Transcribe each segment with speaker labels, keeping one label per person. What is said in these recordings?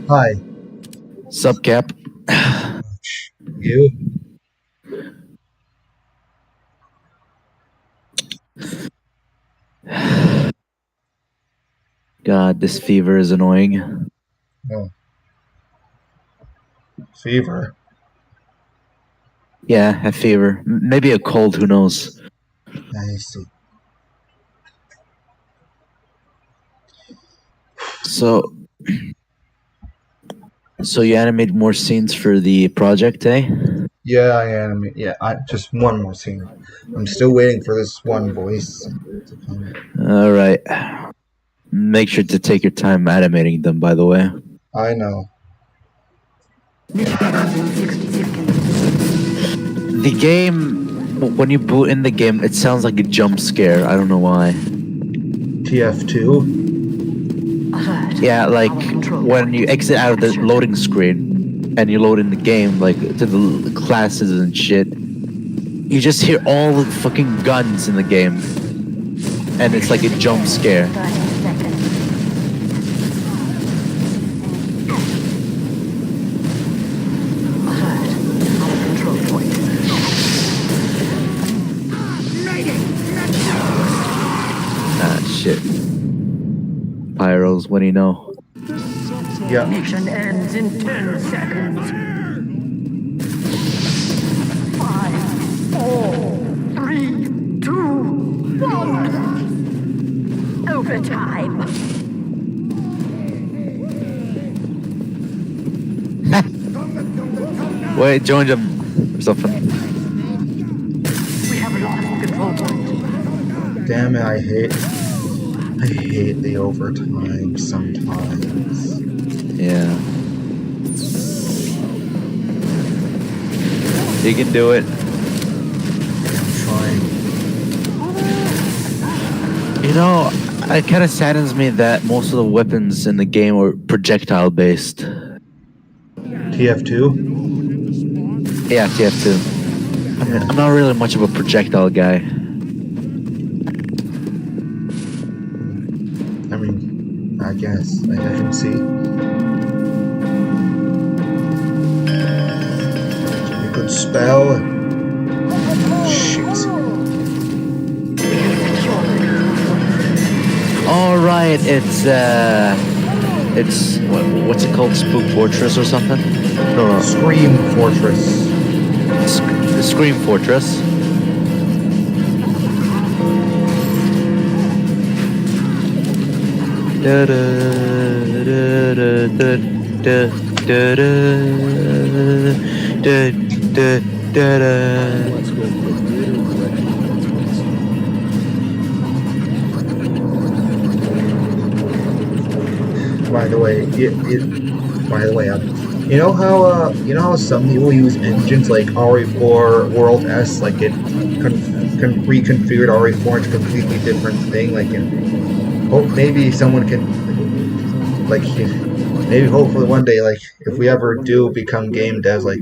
Speaker 1: Hi.
Speaker 2: Sup, Cap?
Speaker 1: You?
Speaker 2: God, this fever is annoying.
Speaker 1: Oh. Fever.
Speaker 2: Yeah, a fever. Maybe a cold, who knows?
Speaker 1: I see.
Speaker 2: So you animate more scenes for the project, eh?
Speaker 1: Yeah, I am. Yeah, just one more scene. I'm still waiting for this one voice to come.
Speaker 2: Alright. Make sure to take your time animating them, by the way.
Speaker 1: I know.
Speaker 2: The game, when you boot in the game, it sounds like a jump scare. I don't know why.
Speaker 1: TF2?
Speaker 2: Yeah, like when you exit out of the loading screen and you load in the game, like to the classes and shit, you just hear all the fucking guns in the game. And it's like a jump scare. Ah, shit. Pyros, what do you know?
Speaker 1: Yeah.
Speaker 3: Mission ends in 10 seconds. 5, 4, 3, 2, 1. Overtime.
Speaker 2: Wait, join them or something.
Speaker 3: We have lost control point.
Speaker 1: Damn it, I hate the overtime sometimes.
Speaker 2: Yeah. You can do it.
Speaker 1: I'm trying.
Speaker 2: You know, it kind of saddens me that most of the weapons in the game are projectile based.
Speaker 1: TF2?
Speaker 2: Yeah, TF2. I mean, I'm not really much of a projectile guy.
Speaker 1: I mean, I guess. I can see. A good spell. Shit.
Speaker 2: All right, it's what's it called? Spook Fortress or something? No.
Speaker 1: Scream Fortress.
Speaker 2: Scream Fortress. Da da da da da da da da da da.
Speaker 1: By the way, you know how some people use engines like RE4 World S, like it reconfigured RE4 into a completely different thing. Like, maybe someone can, like, maybe hopefully one day, like, if we ever do become game devs, like,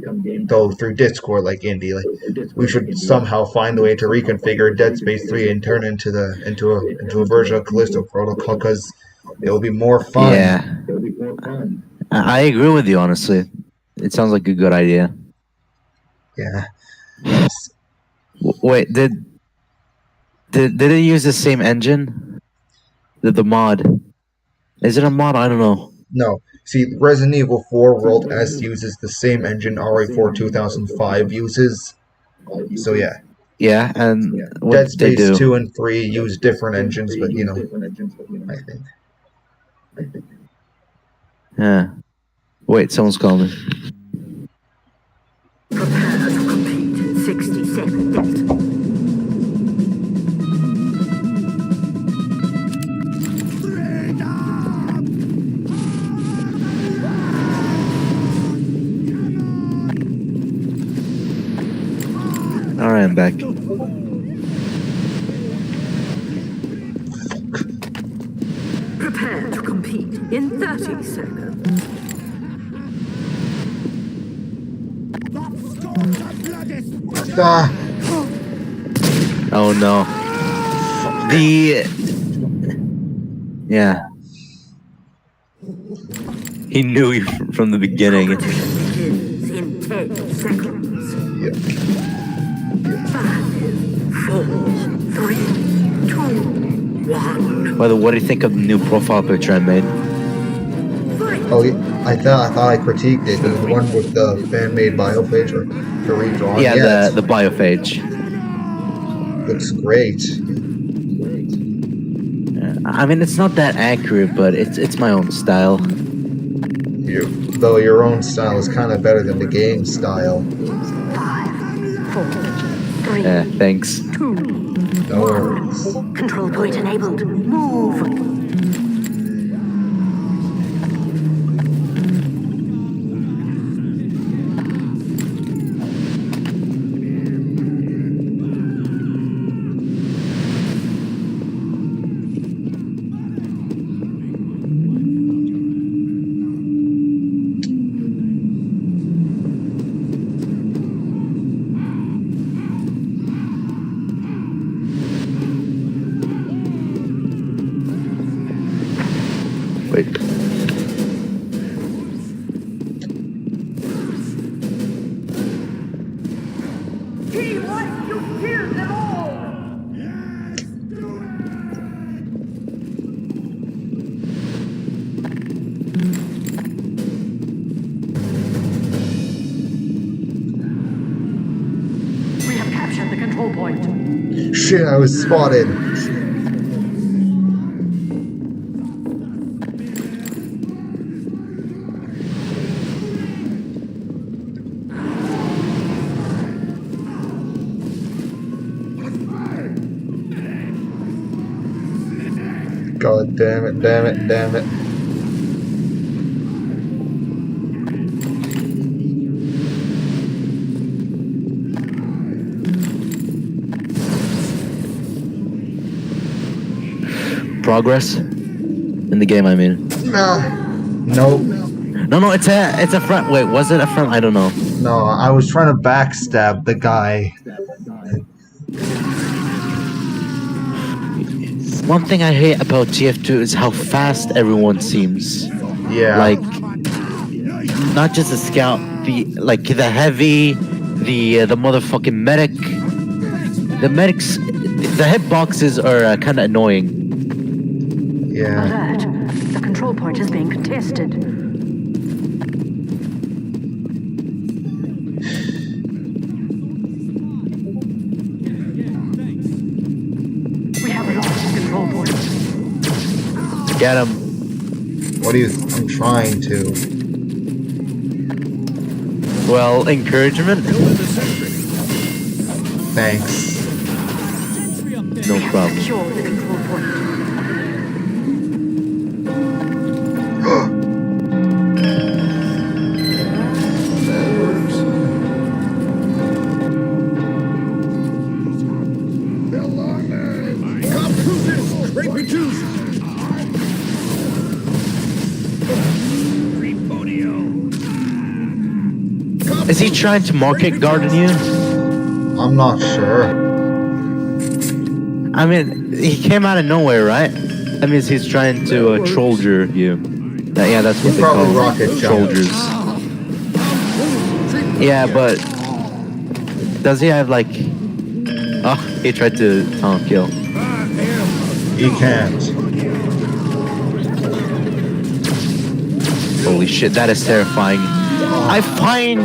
Speaker 1: though through Discord, like Indie, like, we should somehow find a way to reconfigure Dead Space 3 and turn it into a version of Callisto Protocol, because it will be more fun.
Speaker 2: Yeah, I agree with you. Honestly, it sounds like a good idea.
Speaker 1: Yeah.
Speaker 2: Wait, did it use the same engine? The mod? Is it a mod? I don't know.
Speaker 1: No. See, Resident Evil 4 World S uses the same engine RE4 2005 uses. So yeah.
Speaker 2: Yeah, and
Speaker 1: Dead
Speaker 2: what they
Speaker 1: Space
Speaker 2: do?
Speaker 1: 2 and 3 use different engines, but I think.
Speaker 2: Yeah. Wait, someone's calling.
Speaker 3: Prepare to compete in 60 seconds.
Speaker 2: All right, I'm back.
Speaker 3: Prepare to compete in 30 seconds.
Speaker 1: Ah,
Speaker 2: Oh no. Yeah. He knew you from the beginning.
Speaker 3: Competition begins in 10 seconds.
Speaker 1: yeah.
Speaker 3: 5, 4, 3, 2, 1.
Speaker 2: By the way, what do you think of the new profile picture I made?
Speaker 1: Oh, I thought I critiqued it. The one with the fan-made bio page or the redrawn.
Speaker 2: Yeah,
Speaker 1: Yeah,
Speaker 2: the biophage.
Speaker 1: it looks great.
Speaker 2: I mean, it's not that accurate, but it's my own style.
Speaker 1: Though your own style is kind of better than the game style.
Speaker 3: 5, 4, 3,
Speaker 2: Yeah, thanks.
Speaker 3: 2.
Speaker 1: No worries.
Speaker 3: Control point enabled. Move.
Speaker 2: Wait.
Speaker 3: He wants to kill them all. We have captured the control point.
Speaker 1: Shit, I was spotted. God damn it, damn it, damn it.
Speaker 2: Progress in the game, I mean.
Speaker 1: Nah. Nope.
Speaker 2: No, it's a front. Wait, was it a front? I don't know.
Speaker 1: No, I was trying to backstab the guy.
Speaker 2: One thing I hate about TF2 is how fast everyone seems.
Speaker 1: Yeah.
Speaker 2: Like, not just the scout, the heavy, the motherfucking medic. The medics, the hitboxes are kind of annoying.
Speaker 1: Yeah.
Speaker 3: Alert. The control point is being contested. We have lost the control point.
Speaker 2: Get him.
Speaker 1: What do you? I'm trying to.
Speaker 2: Well, encouragement.
Speaker 1: Thanks.
Speaker 2: No problem.
Speaker 3: Secure the control point.
Speaker 2: Is he trying to market garden you?
Speaker 1: I'm not sure.
Speaker 2: I mean, he came out of nowhere, right? That means he's trying to trollger you. Yeah, that's what
Speaker 1: He
Speaker 2: they
Speaker 1: probably
Speaker 2: call
Speaker 1: rocket
Speaker 2: soldiers. Yeah, but does he have like? Oh, he tried to kill.
Speaker 1: He can't.
Speaker 2: Holy shit, that is terrifying. I find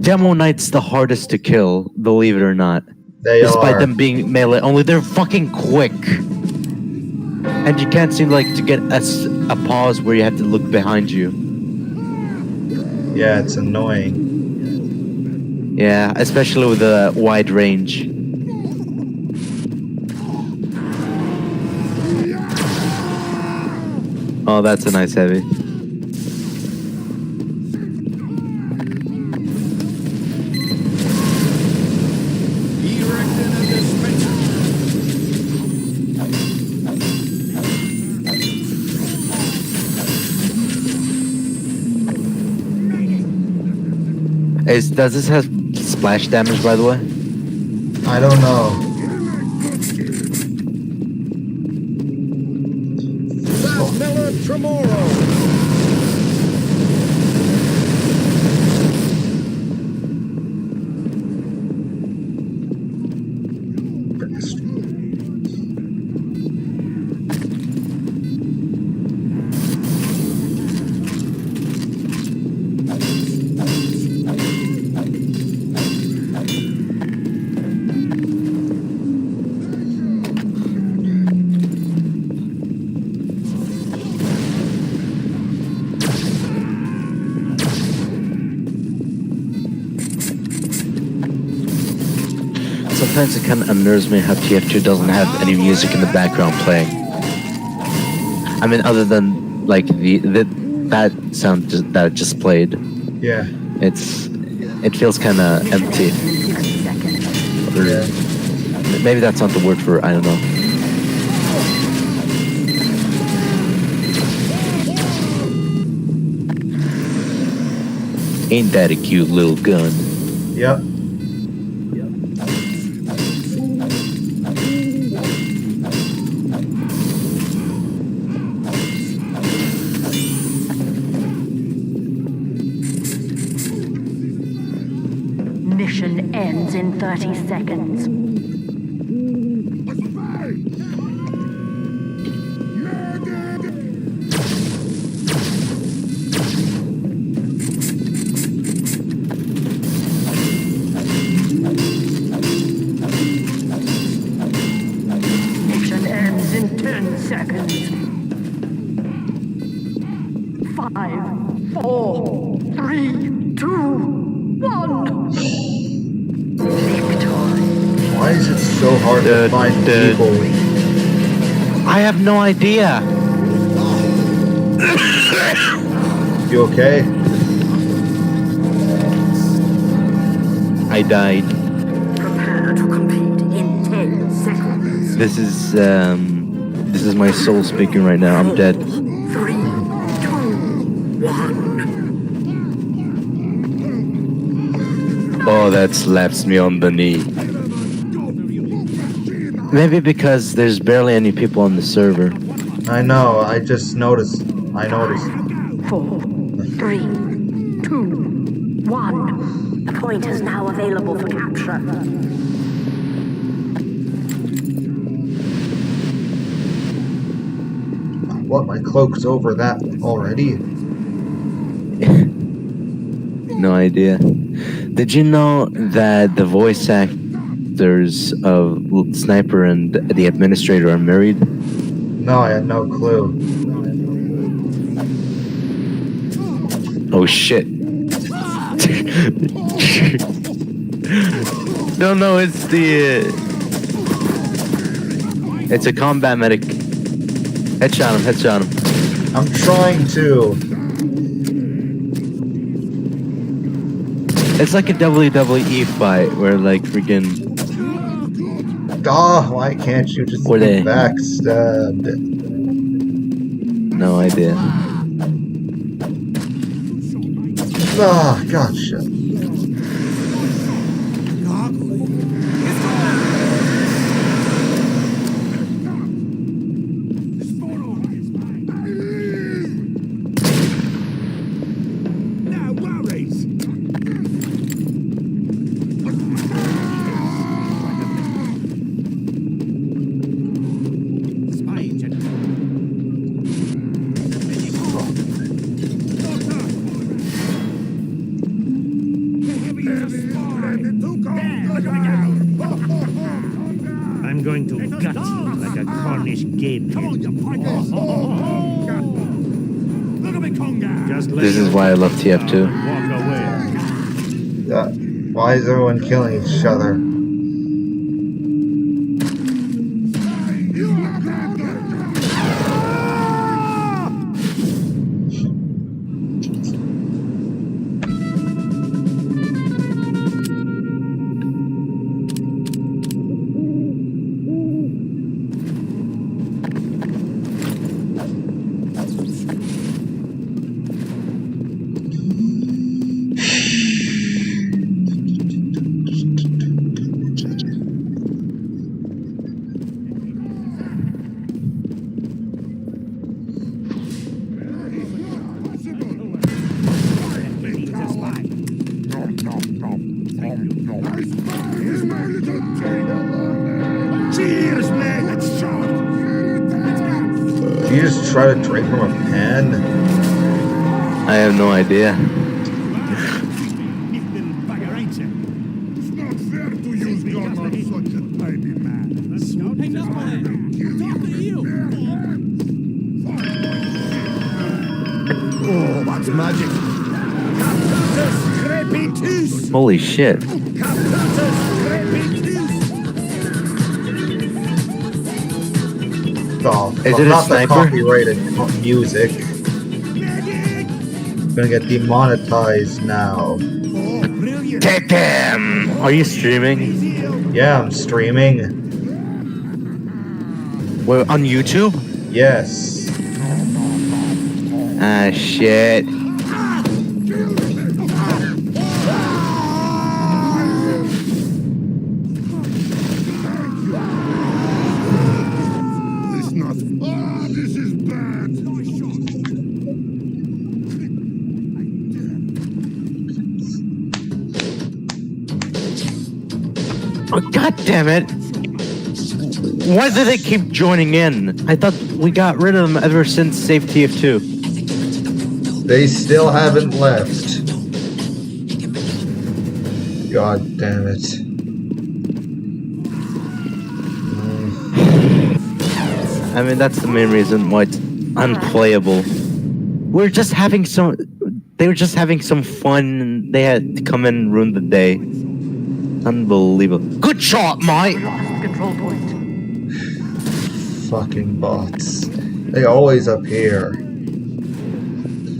Speaker 2: Demo Knights the hardest to kill, believe it or not.
Speaker 1: They
Speaker 2: Despite
Speaker 1: are.
Speaker 2: them being melee, only they're fucking quick. And you can't seem like to get a pause where you have to look behind you.
Speaker 1: Yeah, it's annoying.
Speaker 2: Yeah, especially with the wide range. Oh, that's a nice heavy.
Speaker 4: Erecting a dispenser.
Speaker 2: Does this have splash damage, by the way?
Speaker 1: I don't know.
Speaker 4: Miller tomorrow.
Speaker 2: Sometimes it kind of unnerves me how TF2 doesn't have any music in the background playing. I mean, other than like that sound that it just played.
Speaker 1: Yeah.
Speaker 2: It feels kind of empty. Or
Speaker 1: Yeah.
Speaker 2: maybe that's not the word for it, I don't know. Ain't that a cute little gun?
Speaker 1: Yep.
Speaker 3: Mission ends in 30 seconds. Mission ends in 10 seconds. 5, 4, 3, 2, 1.
Speaker 1: Why is it so hard to find people?
Speaker 2: I have no idea.
Speaker 1: You okay?
Speaker 2: I died.
Speaker 3: Prepare to compete in 10 seconds.
Speaker 2: This is my soul speaking right now. I'm dead.
Speaker 3: 3, 2, 1.
Speaker 2: Oh, that slaps me on the knee. Maybe because there's barely any people on the server.
Speaker 1: I know. I just noticed. I noticed.
Speaker 3: 4, 3, 2, 1. The point is now available for capture.
Speaker 1: What? My cloak's over that already?
Speaker 2: No idea. Did you know that the voice actors of Sniper and the Administrator are married?
Speaker 1: No, I had no clue.
Speaker 2: Oh shit. No, it's the... it's a combat medic. Headshot him.
Speaker 1: I'm trying to.
Speaker 2: It's like a WWE fight where like freaking...
Speaker 1: Ah, why can't you just
Speaker 2: Were they-
Speaker 1: get backstabbed?
Speaker 2: No idea.
Speaker 1: Ah, gotcha.
Speaker 4: No worries. Spy engine. a Cornish game. Come on, you pikers! Look at me, Conga! Just
Speaker 2: This is why I love TF2.
Speaker 4: Walk away.
Speaker 1: Why is everyone killing each other?
Speaker 4: Cheers, man! Let's try.
Speaker 1: Do you just try to drink from a pan?
Speaker 2: I have no idea.
Speaker 4: It's not fair to use gun on such a tiny man. Hey, no, talking to you. Oh, that's magic.
Speaker 2: Holy shit.
Speaker 1: Oh,
Speaker 2: Is it a
Speaker 1: not the
Speaker 2: sniper?
Speaker 1: copyrighted music. Gonna get demonetized now.
Speaker 2: Take him! Are you streaming?
Speaker 1: Yeah, I'm streaming.
Speaker 2: We're on YouTube?
Speaker 1: Yes.
Speaker 2: Ah, shit.
Speaker 4: This is bad.
Speaker 2: Oh, God damn it! Why do they keep joining in? I thought we got rid of them ever since Save TF2.
Speaker 1: They still haven't left. God damn it.
Speaker 2: I mean, that's the main reason why it's unplayable. We're just having some. They were just having some fun, and they had to come in and ruin the day. Unbelievable. Good shot, mate!
Speaker 3: Control point.
Speaker 1: Fucking bots. They always appear.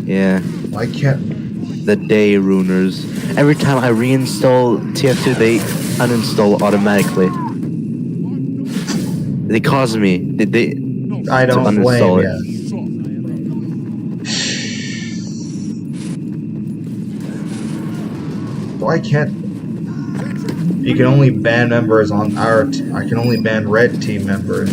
Speaker 2: Yeah,
Speaker 1: Why can't...
Speaker 2: the day ruiners. Every time I reinstall TF2, they uninstall automatically. They cause me. They
Speaker 1: I
Speaker 2: to
Speaker 1: don't blame
Speaker 2: uninstall
Speaker 1: you. Why can't... You can only ban members on our... I can only ban red team members.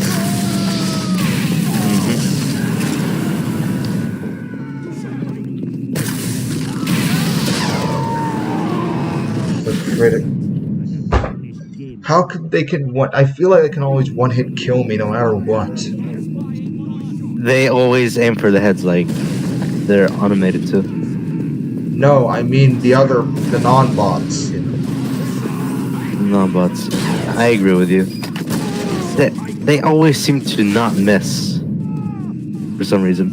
Speaker 1: The critic... How could they can one? I feel like they can always one-hit kill me no matter what.
Speaker 2: They always aim for the heads, like they're automated too.
Speaker 1: No, I mean the non-bots. You know.
Speaker 2: No, but I agree with you. They always seem to not miss for some reason.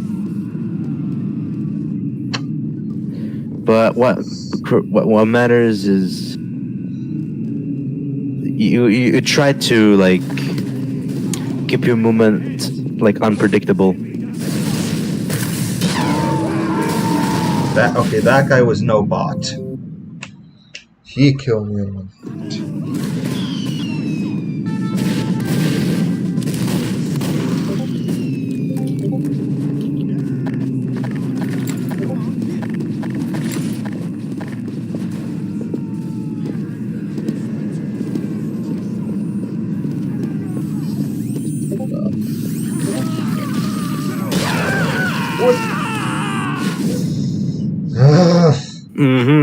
Speaker 2: But what matters is you try to like keep your movement like unpredictable.
Speaker 1: That guy was no bot. He killed me.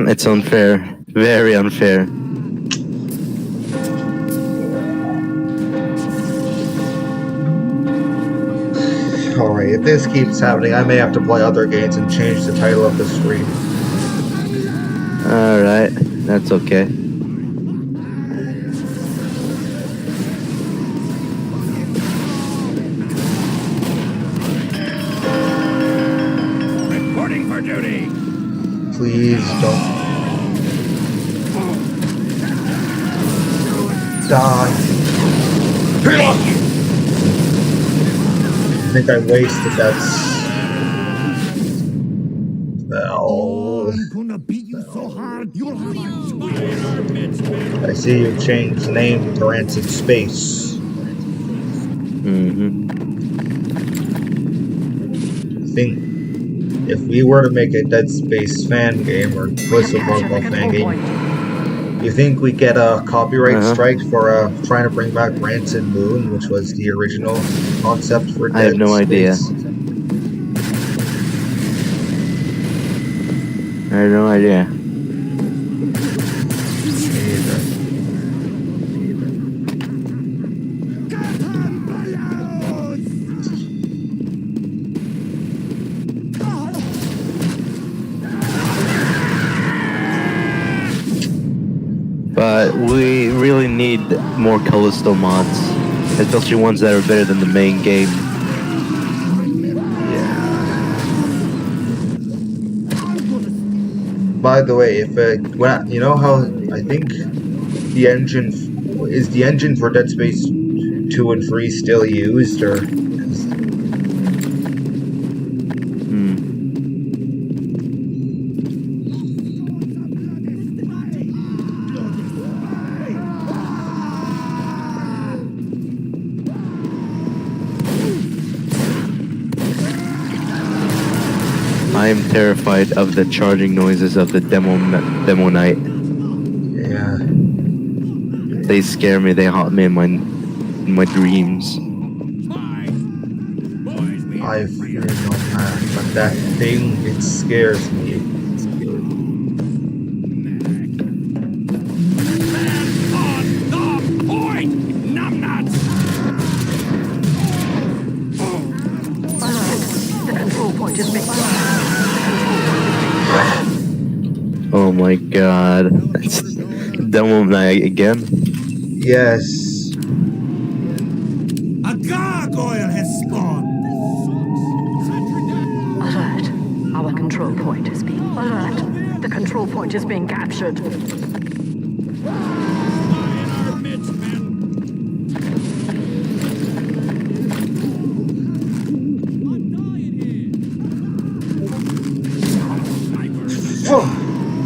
Speaker 2: It's unfair. Very unfair.
Speaker 1: Alright, if this keeps happening, I may have to play other games and change the title of the stream.
Speaker 2: Alright, that's okay.
Speaker 1: Please don't die. I think I wasted that spell.
Speaker 4: I'm gonna beat you so hard, you'll have a
Speaker 1: I see you changed name to Rancid Space. I think if we were to make a Dead Space fan game or Callisto Protocol fan game, you think we get a copyright strike for trying to bring back Rancid Moon, which was the original concept for Dead Space?
Speaker 2: I have no idea. I have no idea. But we really need more Callisto mods, especially ones that are better than the main game.
Speaker 1: By the way, if you know how I think the engine for Dead Space 2 and 3 still used, or
Speaker 2: I am terrified of the charging noises of the demo night.
Speaker 1: yeah,
Speaker 2: They scare me. They haunt me in my dreams.
Speaker 1: I fear no man, but that thing, it scares me.
Speaker 2: Oh my god. That's demo night again?
Speaker 1: Yes.
Speaker 4: A gargoyle has spawned!
Speaker 3: Alert. Our control point is being... Alert. The control point is being captured.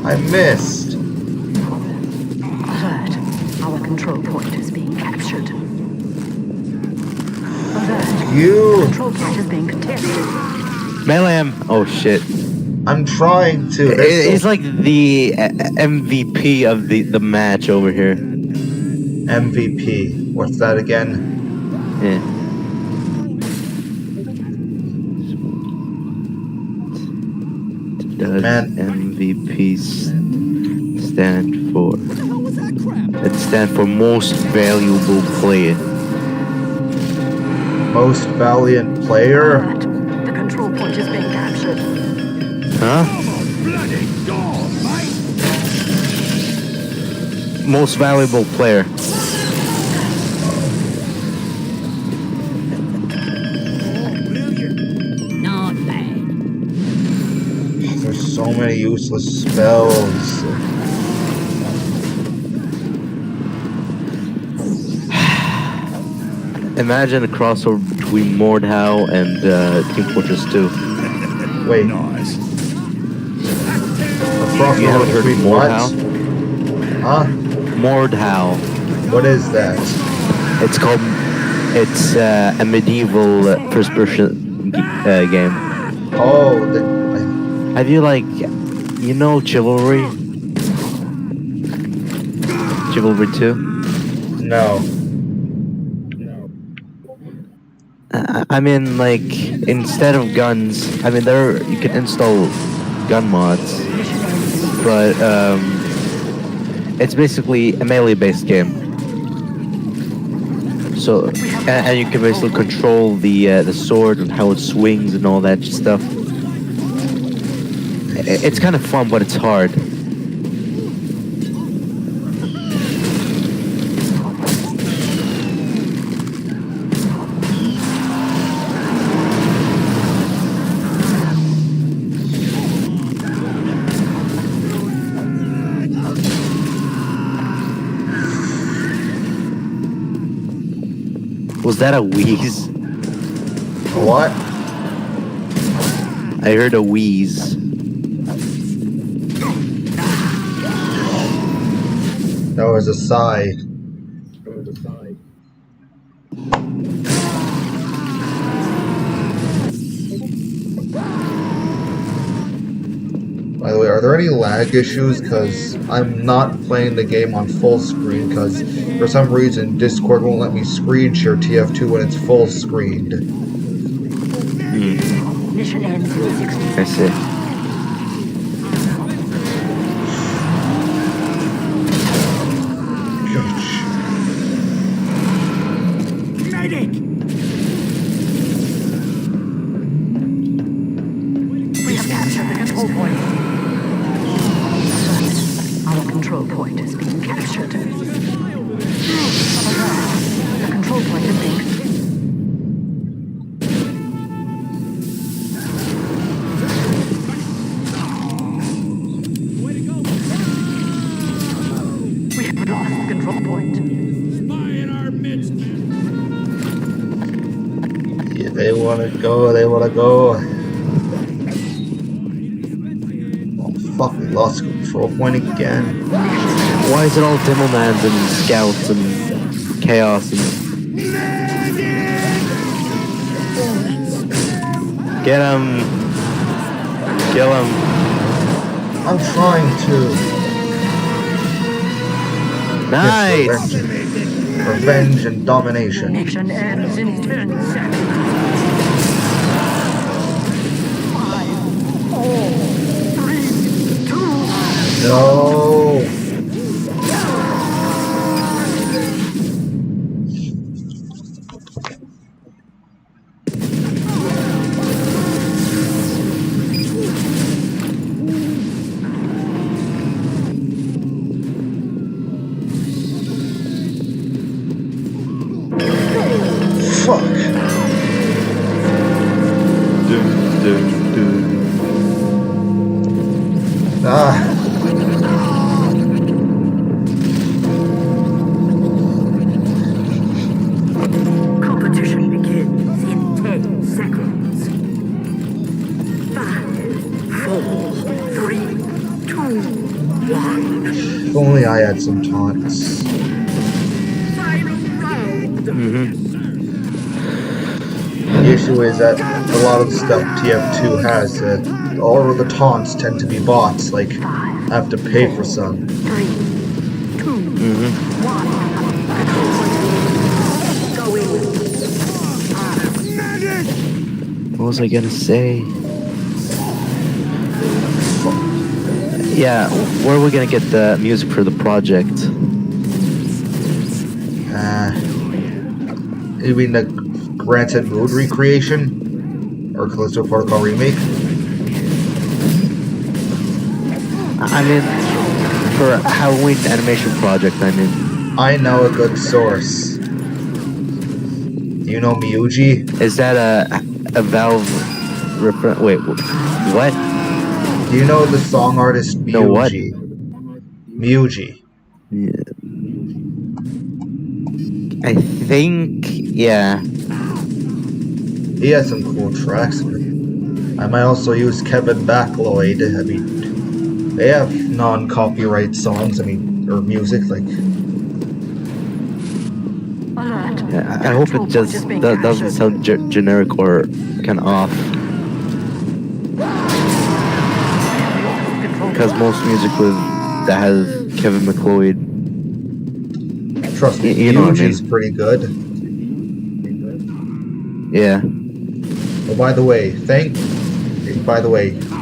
Speaker 1: I missed.
Speaker 3: Alert. Our control point is being captured. Alert.
Speaker 1: You.
Speaker 3: The control point is being contested.
Speaker 2: Melam! Oh shit.
Speaker 1: I'm trying to.
Speaker 2: It's like the MVP of the match over here.
Speaker 1: MVP. What's that again?
Speaker 2: Yeah. Does
Speaker 1: Man.
Speaker 2: MVP stand for? It stands for most valuable player.
Speaker 1: Most valiant player?
Speaker 3: Alert. The control point is being captured.
Speaker 2: Huh? Most valuable player.
Speaker 3: Not bad.
Speaker 1: There's so many useless spells.
Speaker 2: Imagine a crossover between Mordhau and Team Fortress 2.
Speaker 1: Wait.
Speaker 4: Nice.
Speaker 2: You haven't heard of
Speaker 1: between
Speaker 2: Mordhau?
Speaker 1: what? Huh?
Speaker 2: Mordhau.
Speaker 1: What is that?
Speaker 2: It's a medieval first-person game.
Speaker 1: Oh,
Speaker 2: Have you you know Chivalry? Chivalry 2?
Speaker 1: no.
Speaker 2: I mean, instead of guns, I mean, you can install gun mods, but it's basically a melee-based game. So, and you can basically control the sword and how it swings and all that stuff. It's kind of fun, but it's hard. Was that a wheeze?
Speaker 1: What?
Speaker 2: I heard a wheeze.
Speaker 1: That was a sigh. By the way, are there any lag issues? Because I'm not playing the game on full screen because for some reason Discord won't let me screen share TF2 when it's full screened.
Speaker 3: Mission ends in 60 seconds.
Speaker 2: I see.
Speaker 1: Gosh.
Speaker 4: Medic!
Speaker 3: We have captured the control point. Our control point is being captured. The control point is being... We have lost the control point.
Speaker 4: Spy in our midst!
Speaker 1: Yeah, they wanna go, they wanna go. Oh fuck, we lost control point again.
Speaker 2: Why is it all Demonmans and Scouts and Chaos and... Get him! Kill him!
Speaker 1: I'm trying to.
Speaker 2: Nice!
Speaker 1: Revenge and domination.
Speaker 3: Mission ends in 10 seconds. 5, 4, 3, 2.
Speaker 1: No. Fuck. Ah.
Speaker 3: Competition begins in 10 seconds. 5, 4, 3, 2, 1.
Speaker 1: If only I had some taunts.
Speaker 3: Final round.
Speaker 1: The issue is that a lot of the stuff TF2 has, all of the taunts tend to be bots. Like, I have to pay for some.
Speaker 3: 3, 2, 1. Go in.
Speaker 2: What was I gonna say? Yeah, where are we gonna get the music for the project?
Speaker 1: You mean the Granted Mood recreation? Or Callisto Protocol remake?
Speaker 2: I mean, for a Halloween animation project, I mean.
Speaker 1: I know a good source. You know Miyuji?
Speaker 2: Is that a Valve reference? Wait, what?
Speaker 1: Do you know the song artist Miyuji?
Speaker 2: No, what?
Speaker 1: Miyuji.
Speaker 2: Yeah. I think, yeah.
Speaker 1: He has some cool tracks. I might also use Kevin Backloyd. I mean, they have non-copyright songs. I mean, or music like.
Speaker 3: Alert.
Speaker 2: Yeah, I hope it just doesn't sound generic or kind of off. Because most music that has Kevin McLeod.
Speaker 1: Trust me,
Speaker 2: you know what I
Speaker 1: Miyuji's
Speaker 2: mean.
Speaker 1: pretty good.
Speaker 2: Yeah.
Speaker 1: Oh, by the way,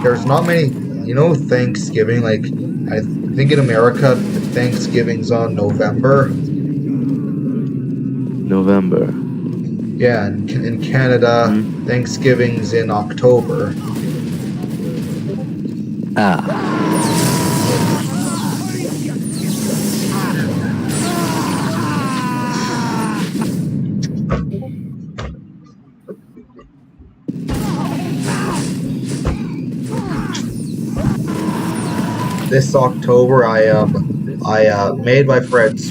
Speaker 1: there's not many. You know, Thanksgiving. Like, I think in America, Thanksgiving's on November.
Speaker 2: November.
Speaker 1: Yeah, in Canada, Thanksgiving's in October.
Speaker 2: Ah.
Speaker 1: This October, I made my friends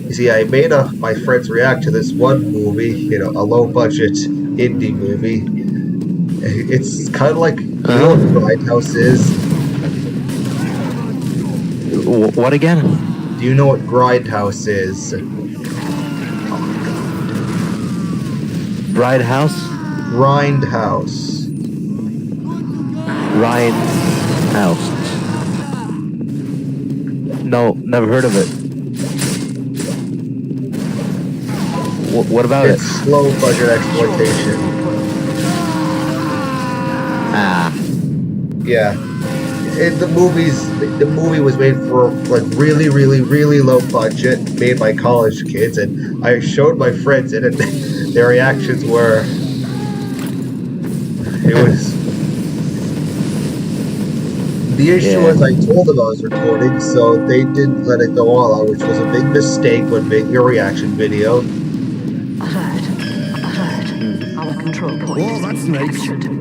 Speaker 1: You see, I made my friends react to this one movie, a low budget indie movie. It's kind of like, you know what Grindhouse is?
Speaker 2: What again?
Speaker 1: Do you know what Grindhouse is?
Speaker 2: Bride House?
Speaker 1: Grindhouse.
Speaker 2: Ryan House. No, never heard of it. What about
Speaker 1: It's low budget exploitation.
Speaker 2: Ah.
Speaker 1: Yeah. The movie was made for like really, really, really low budget, made by college kids, and I showed my friends it, and their reactions were, it was. The issue was I told them I was recording, so they didn't let it go all out, which was a big mistake when making a reaction video.
Speaker 3: Alert. Our control point
Speaker 4: Oh, that's nice.
Speaker 3: captured.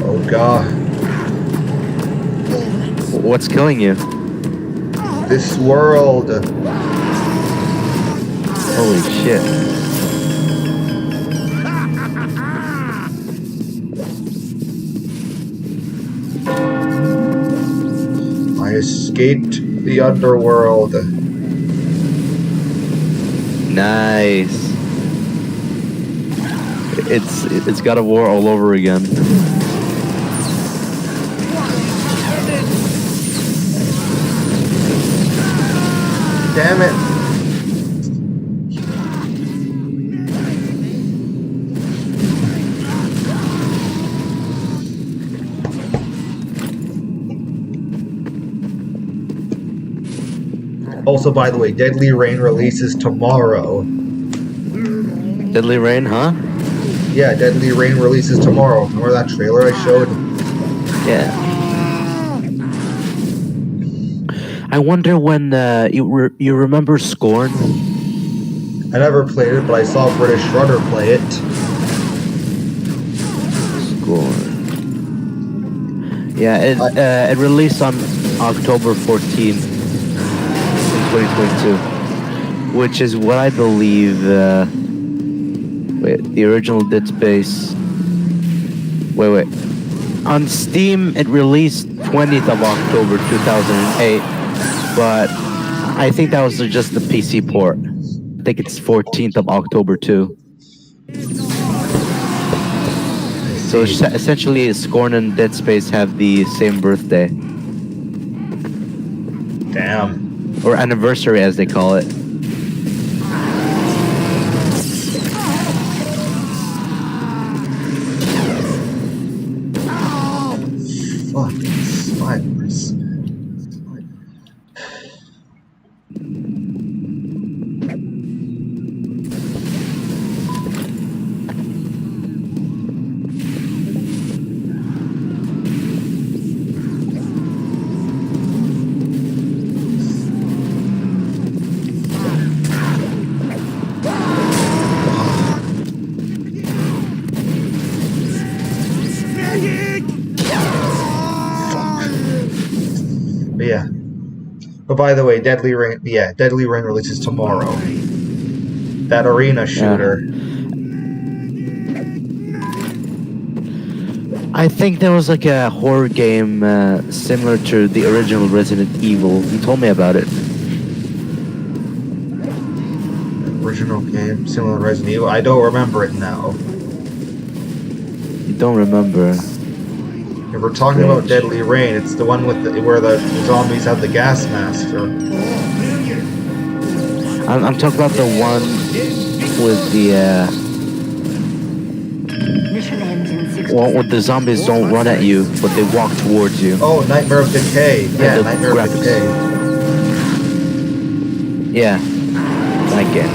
Speaker 1: Oh god.
Speaker 2: What's killing you?
Speaker 1: This world.
Speaker 2: Holy shit.
Speaker 1: I escaped the underworld.
Speaker 2: Nice. It's got a war all over again.
Speaker 1: Damn it. Also, by the way, Deadly Rain releases tomorrow.
Speaker 2: Deadly Rain, huh?
Speaker 1: Yeah, Deadly Rain releases tomorrow. Remember that trailer I showed?
Speaker 2: Yeah. I wonder when you remember Scorn?
Speaker 1: I never played it, but I saw British Runner play it.
Speaker 2: Scorn. Yeah, it released on October 14th, 2022, which is what I believe. Wait, the original Dead Space. Wait. On Steam, it released 20th of October 2008, but I think that was just the PC port. I think it's 14th of October too. So essentially, Scorn and Dead Space have the same birthday.
Speaker 1: Damn.
Speaker 2: Or anniversary, as they call it.
Speaker 1: Fucking spiders. Yeah. But by the way, Deadly Rain releases tomorrow. That arena shooter.
Speaker 2: I think there was like a horror game similar to the original Resident Evil. You told me about it.
Speaker 1: Original game, similar to Resident Evil. I don't remember it now.
Speaker 2: You don't remember?
Speaker 1: If we're talking about Deadly Rain, it's the one with where the zombies have the gas masks.
Speaker 2: I'm talking about the one with the
Speaker 3: Mission ends in 60
Speaker 2: one with the zombies don't run at you, but they walk towards you.
Speaker 1: Oh, Nightmare of Decay. Yeah,
Speaker 2: the
Speaker 1: Nightmare of
Speaker 2: graphics.
Speaker 1: Decay.
Speaker 2: Yeah, that game.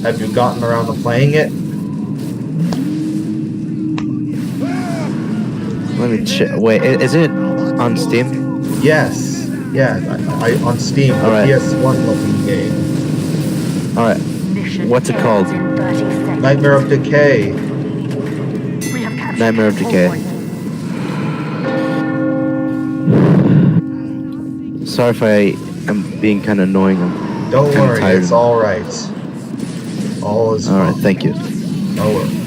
Speaker 1: Have you gotten around to playing it?
Speaker 2: Let me check. Wait, is it on Steam?
Speaker 1: Yes. Yeah, I on Steam.
Speaker 2: All right.
Speaker 1: PS1 looking game.
Speaker 2: All right.
Speaker 3: Mission
Speaker 2: What's it called?
Speaker 3: In 30 seconds.
Speaker 1: Nightmare of Decay.
Speaker 3: We have captured
Speaker 2: Nightmare of
Speaker 3: control
Speaker 2: Decay.
Speaker 3: point.
Speaker 2: Sorry if I am being kind of annoying.
Speaker 1: Don't
Speaker 2: kinda
Speaker 1: worry,
Speaker 2: tired.
Speaker 1: it's all right. All is
Speaker 2: All right,
Speaker 1: fine.
Speaker 2: thank you.
Speaker 1: No worries.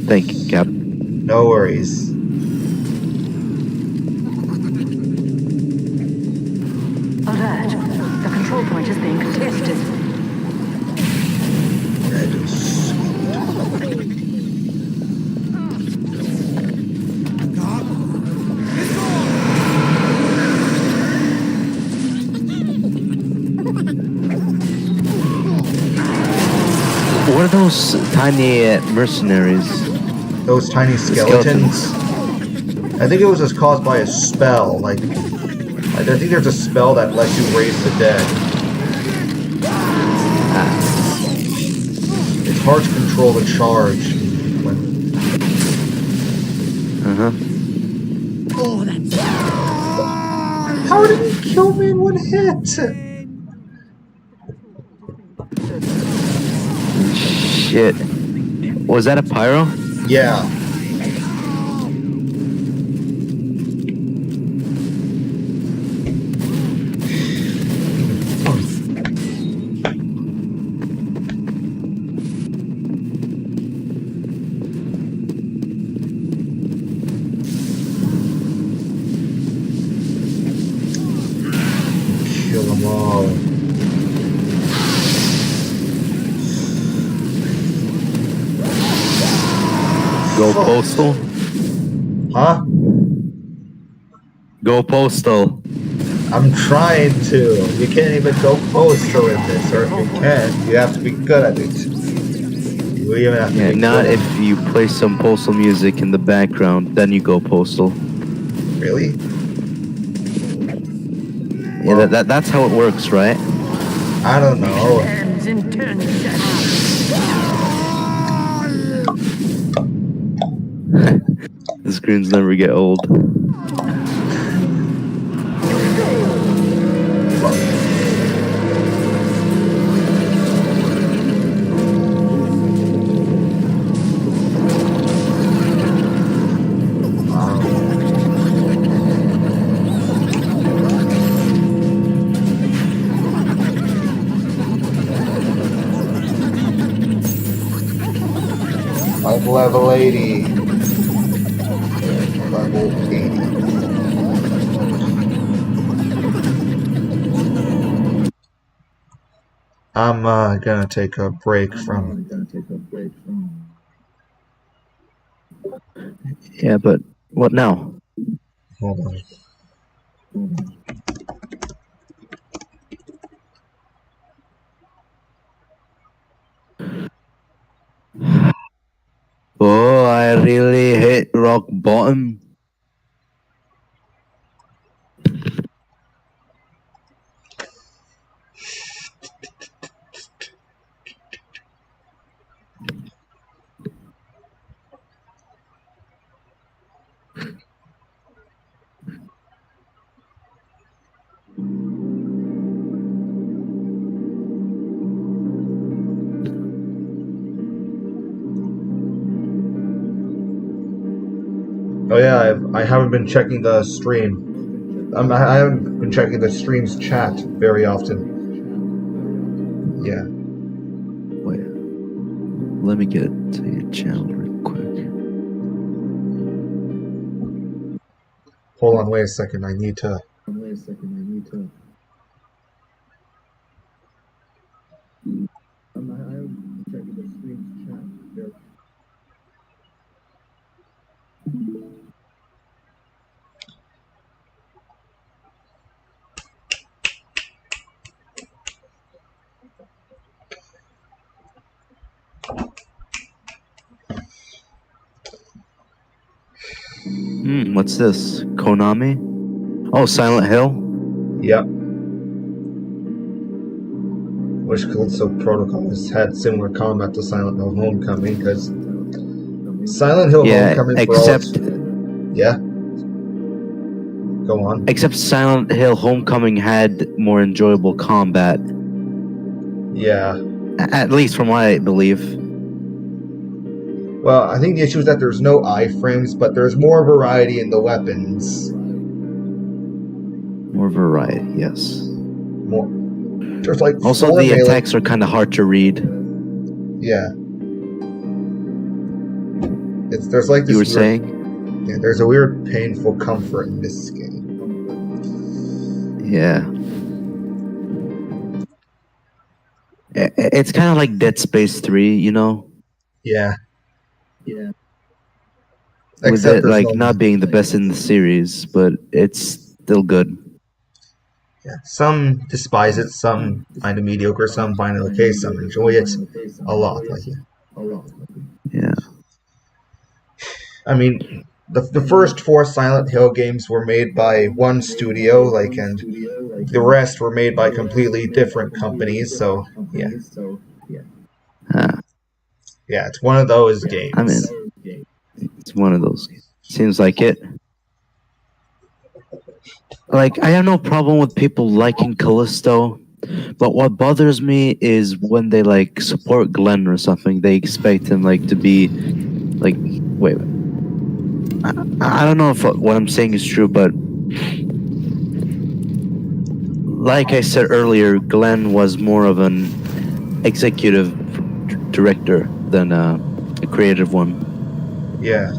Speaker 2: Thank you, Cap.
Speaker 1: No worries.
Speaker 3: Alert. The control point is being contested.
Speaker 1: That is
Speaker 2: What are those tiny mercenaries?
Speaker 1: those tiny skeletons. I think it was just caused by a spell. Like, I think there's a spell that lets you raise the dead. It's hard to control the charge. How did he kill me in one hit?
Speaker 2: Shit. Was that a pyro?
Speaker 1: Yeah. Kill them all.
Speaker 2: Go postal.
Speaker 1: Huh?
Speaker 2: Go postal.
Speaker 1: I'm trying to. You can't even go postal in this, or if you can, you have to be good at it. You even have to
Speaker 2: Yeah,
Speaker 1: be
Speaker 2: not
Speaker 1: good
Speaker 2: if you play some postal music in the background, then you go postal.
Speaker 1: Really?
Speaker 2: Yeah, that's how it works, right?
Speaker 1: I don't know.
Speaker 3: Ends in 10 seconds.
Speaker 2: The screens never get old.
Speaker 1: I'm level 80. Level 80. I'm gonna take a break from.
Speaker 2: Yeah, but what now?
Speaker 1: Hold on.
Speaker 2: Oh, I really hit rock bottom.
Speaker 1: Oh yeah, I haven't been checking the stream. I haven't been checking the stream's chat very often. Yeah.
Speaker 2: Wait, let me get to your channel real quick.
Speaker 1: Hold on, wait a second. I need to.
Speaker 2: What's this? Konami? Oh, Silent Hill?
Speaker 1: Yep. Wish Callisto Protocol has had similar combat to Silent Hill Homecoming, because Silent Hill
Speaker 2: Yeah,
Speaker 1: Homecoming for all its... Yeah? Go on.
Speaker 2: Except Silent Hill Homecoming had more enjoyable combat.
Speaker 1: Yeah.
Speaker 2: At least from what I believe.
Speaker 1: Well, I think the issue is that there's no iframes, but there's more variety in the weapons.
Speaker 2: More variety, yes.
Speaker 1: More. There's like
Speaker 2: Also,
Speaker 1: 4
Speaker 2: the
Speaker 1: melee.
Speaker 2: attacks are kind of hard to read.
Speaker 1: Yeah. There's like this.
Speaker 2: You were
Speaker 1: weird,
Speaker 2: saying?
Speaker 1: Yeah, there's a weird, painful comfort in this game.
Speaker 2: Yeah. It's kind of like Dead Space 3, you know?
Speaker 1: Yeah.
Speaker 2: Yeah. With
Speaker 1: Except
Speaker 2: it
Speaker 1: there's
Speaker 2: like
Speaker 1: no.
Speaker 2: not being the best in the series, but it's still good.
Speaker 1: Yeah. Some despise it, some find it mediocre, some find it okay, some enjoy it a lot. Like,
Speaker 2: Yeah.
Speaker 1: I mean, the first 4 Silent Hill games were made by one studio, like, and the rest were made by completely different companies. So yeah, yeah, it's one of those
Speaker 2: I mean,
Speaker 1: games.
Speaker 2: it's one of those. Seems like it. Like, I have no problem with people liking Callisto, but what bothers me is when they like support Glenn or something. They expect him like to be like, wait. I don't know if what I'm saying is true, but like I said earlier, Glenn was more of an executive director than a creative one.
Speaker 1: Yeah,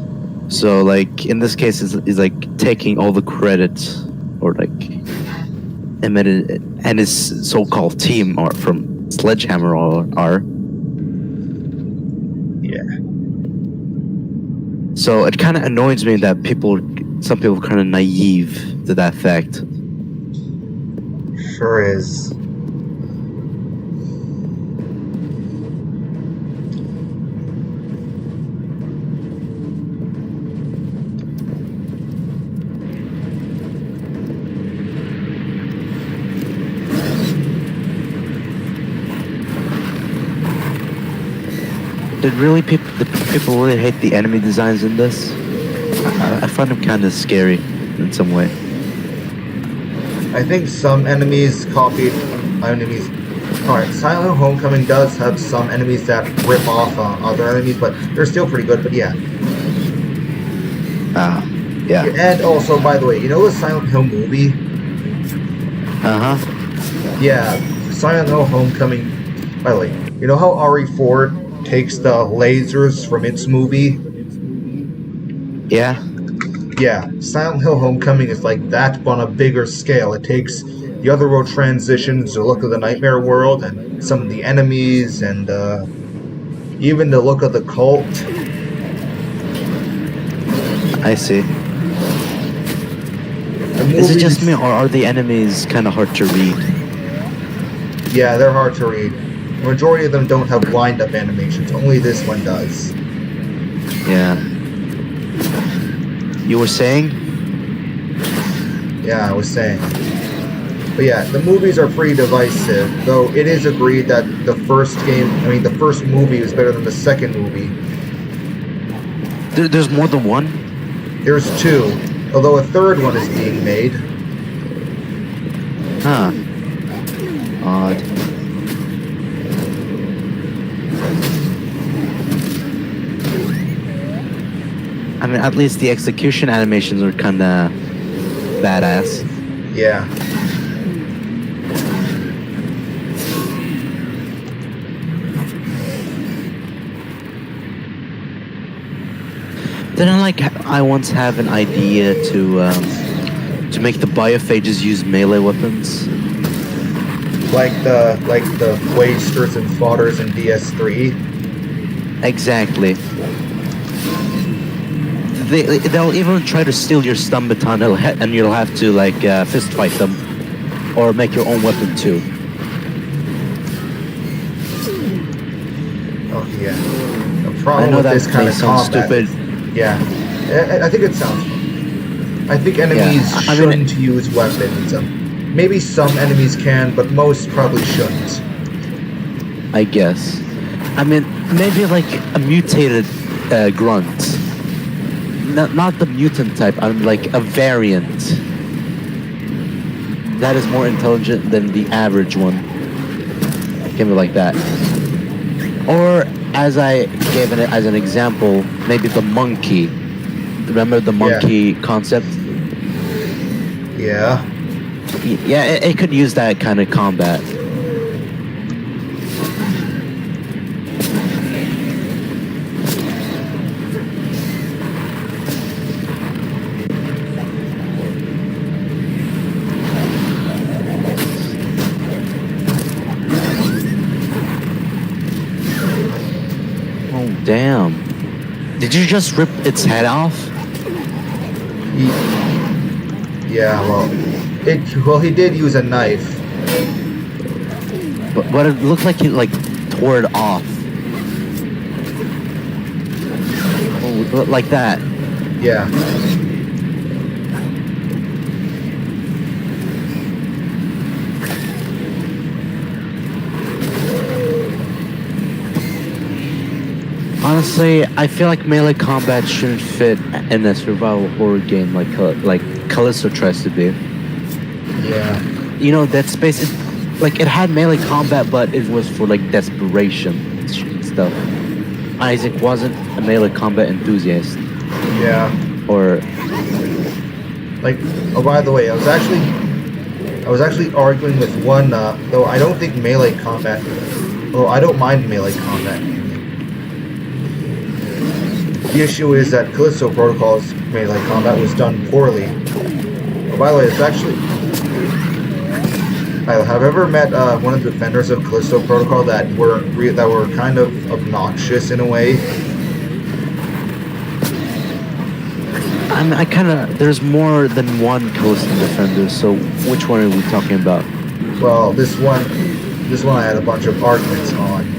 Speaker 2: So, like in this case, is like taking all the credit, or like, and his so-called team are from Sledgehammer are.
Speaker 1: yeah,
Speaker 2: So it kind of annoys me that some people, are kind of naive to that fact.
Speaker 1: sure is.
Speaker 2: Did the people really hate the enemy designs in this? I find them kind of scary in some way.
Speaker 1: I think some enemies copied enemies. Alright, Silent Hill Homecoming does have some enemies that rip off other enemies, but they're still pretty good, but yeah.
Speaker 2: Yeah.
Speaker 1: And also, by the way, you know the Silent Hill movie?
Speaker 2: Uh-huh.
Speaker 1: Yeah, Silent Hill Homecoming. By the way, you know how RE4 takes the lasers from its movie?
Speaker 2: Yeah.
Speaker 1: Yeah, Silent Hill Homecoming is like that, but on a bigger scale. It takes the other world transitions, the look of the nightmare world, and some of the enemies, and even the look of the cult.
Speaker 2: I see. Is it just me, or are the enemies kind of hard to read?
Speaker 1: Yeah, they're hard to read. The majority of them don't have wind-up animations. Only this one does.
Speaker 2: Yeah. You were saying?
Speaker 1: Yeah, I was saying. But yeah, the movies are pretty divisive, though it is agreed that the first movie was better than the second movie.
Speaker 2: There's more than one?
Speaker 1: There's 2, although a third one is being made.
Speaker 2: Huh. Odd. I mean, at least the execution animations are kind of badass.
Speaker 1: Yeah.
Speaker 2: Didn't I once have an idea to make the biophages use melee weapons?
Speaker 1: Like the wasters and fodders in DS3.
Speaker 2: Exactly. They'll even try to steal your stun baton, and you'll have to fist fight them, or make your own weapon too.
Speaker 1: Oh yeah. The problem
Speaker 2: I know
Speaker 1: with
Speaker 2: that
Speaker 1: this kind
Speaker 2: may
Speaker 1: of
Speaker 2: sound
Speaker 1: combat.
Speaker 2: stupid.
Speaker 1: Yeah. I think it sounds. I think enemies
Speaker 2: Yeah, I mean,
Speaker 1: shouldn't use weapons. Maybe some enemies can, but most probably shouldn't.
Speaker 2: I guess. I mean, maybe like a mutated grunt. Not the mutant type. I'm like a variant. That is more intelligent than the average one. Can be like that. Or as I gave it as an example, maybe the monkey. Remember the monkey concept?
Speaker 1: Yeah.
Speaker 2: Yeah, it could use that kind of combat. Oh, damn. Did you just rip its head off?
Speaker 1: Yeah, well, he did use a knife.
Speaker 2: But it looked like he like tore it off. Oh, like that.
Speaker 1: Yeah.
Speaker 2: Honestly, I feel like melee combat shouldn't fit in a survival horror game like Callisto tries to be.
Speaker 1: Yeah.
Speaker 2: You know, Dead Space, like it had melee combat, but it was for like desperation stuff. Isaac wasn't a melee combat enthusiast.
Speaker 1: Yeah.
Speaker 2: Or
Speaker 1: like, oh, by the way, I was actually arguing with one. Though I don't think melee combat. Well, I don't mind melee combat. The issue is that Callisto Protocol's melee combat was done poorly. Oh, by the way, it's actually. Have you ever met one of the defenders of Callisto Protocol that were kind of obnoxious in a way?
Speaker 2: I kind of. There's more than one Callisto defender, so which one are we talking about?
Speaker 1: Well, this one I had a bunch of arguments on.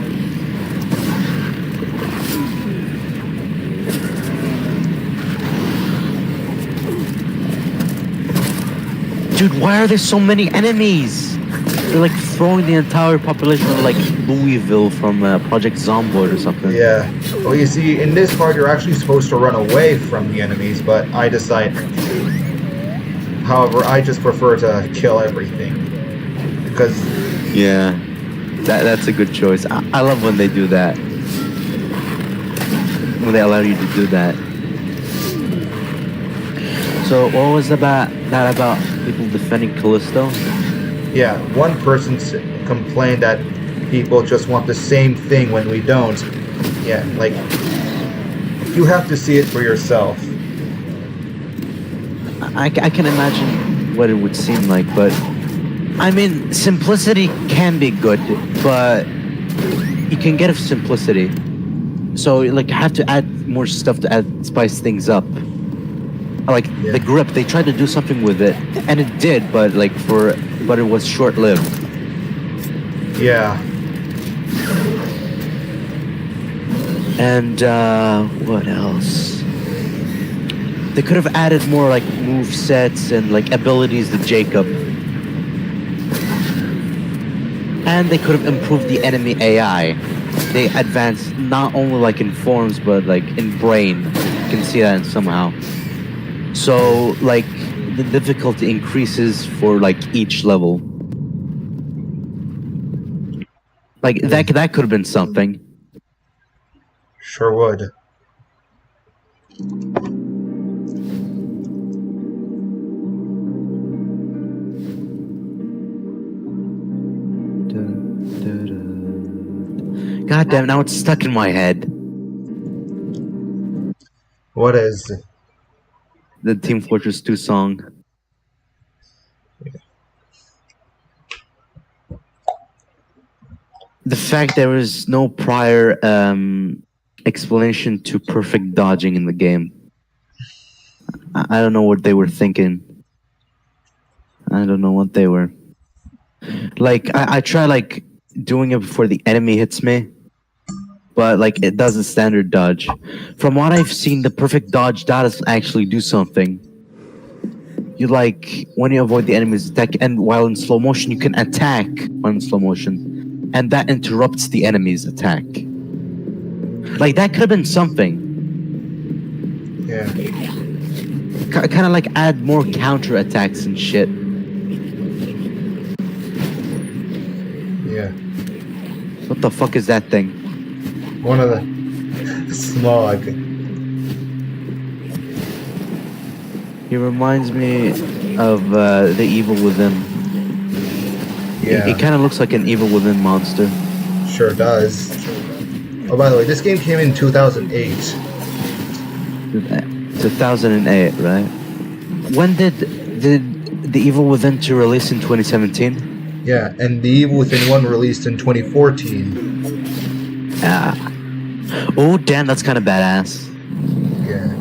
Speaker 2: Dude, why are there so many enemies? They're like throwing the entire population of like Louisville from Project Zomboid or something.
Speaker 1: Yeah. Well, you see, in this part, you're actually supposed to run away from the enemies, but I decide. However, I just prefer to kill everything because.
Speaker 2: Yeah, that's a good choice. I love when they do that. When they allow you to do that. So what was about people defending Callisto?
Speaker 1: Yeah, one person complained that people just want the same thing when we don't. Yeah, like, you have to see it for yourself.
Speaker 2: I can imagine what it would seem like, but I mean, simplicity can be good, but you can get simplicity. So like, you have to add more stuff to spice things up. Like the grip, they tried to do something with it, and it did, but it was short-lived.
Speaker 1: Yeah.
Speaker 2: And what else? They could have added more like move sets and like abilities to Jacob, and they could have improved the enemy AI. They advanced not only like in forms, but like in brain. You can see that somehow. So, like, the difficulty increases for, like, each level. Like, that could have been something.
Speaker 1: Sure would.
Speaker 2: God damn, now it's stuck in my head.
Speaker 1: What is?
Speaker 2: The Team Fortress 2 song. The fact there was no prior explanation to perfect dodging in the game. I don't know what they were thinking. I don't know what they were. Like, I try, like, doing it before the enemy hits me. But, like, it does a standard dodge. From what I've seen, the perfect dodge does actually do something. You, like, when you avoid the enemy's attack, and while in slow motion, you can attack while in slow motion. And that interrupts the enemy's attack. Like, that could have been something.
Speaker 1: Yeah.
Speaker 2: Kind of, like, add more counter attacks and shit.
Speaker 1: Yeah.
Speaker 2: What the fuck is that thing?
Speaker 1: One of the smog.
Speaker 2: He reminds me of the Evil Within.
Speaker 1: Yeah,
Speaker 2: It kind of looks like an Evil Within monster.
Speaker 1: sure does. Oh, by the way, this game came in 2008.
Speaker 2: 2008, right? When did the Evil Within 2 release in 2017?
Speaker 1: Yeah, and The Evil Within 1 released in 2014.
Speaker 2: Ah. Oh, damn, that's kind of badass.
Speaker 1: Yeah.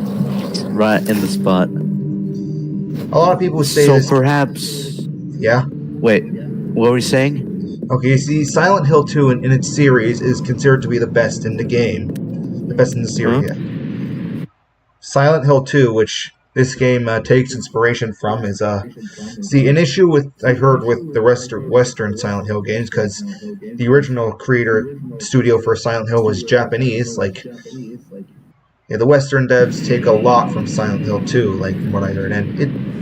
Speaker 2: Right in the spot.
Speaker 1: A lot of people say
Speaker 2: So
Speaker 1: this.
Speaker 2: perhaps...
Speaker 1: Yeah?
Speaker 2: Wait, what were we saying?
Speaker 1: Okay, see, Silent Hill 2 in its series is considered to be the best in the game. The best in the series,
Speaker 2: Huh?
Speaker 1: yeah. Silent Hill 2, which this game takes inspiration from, is see, an issue with I heard with the Western Silent Hill games, because the original creator studio for Silent Hill was Japanese. Like, yeah, the Western devs take a lot from Silent Hill 2, like from what I heard, and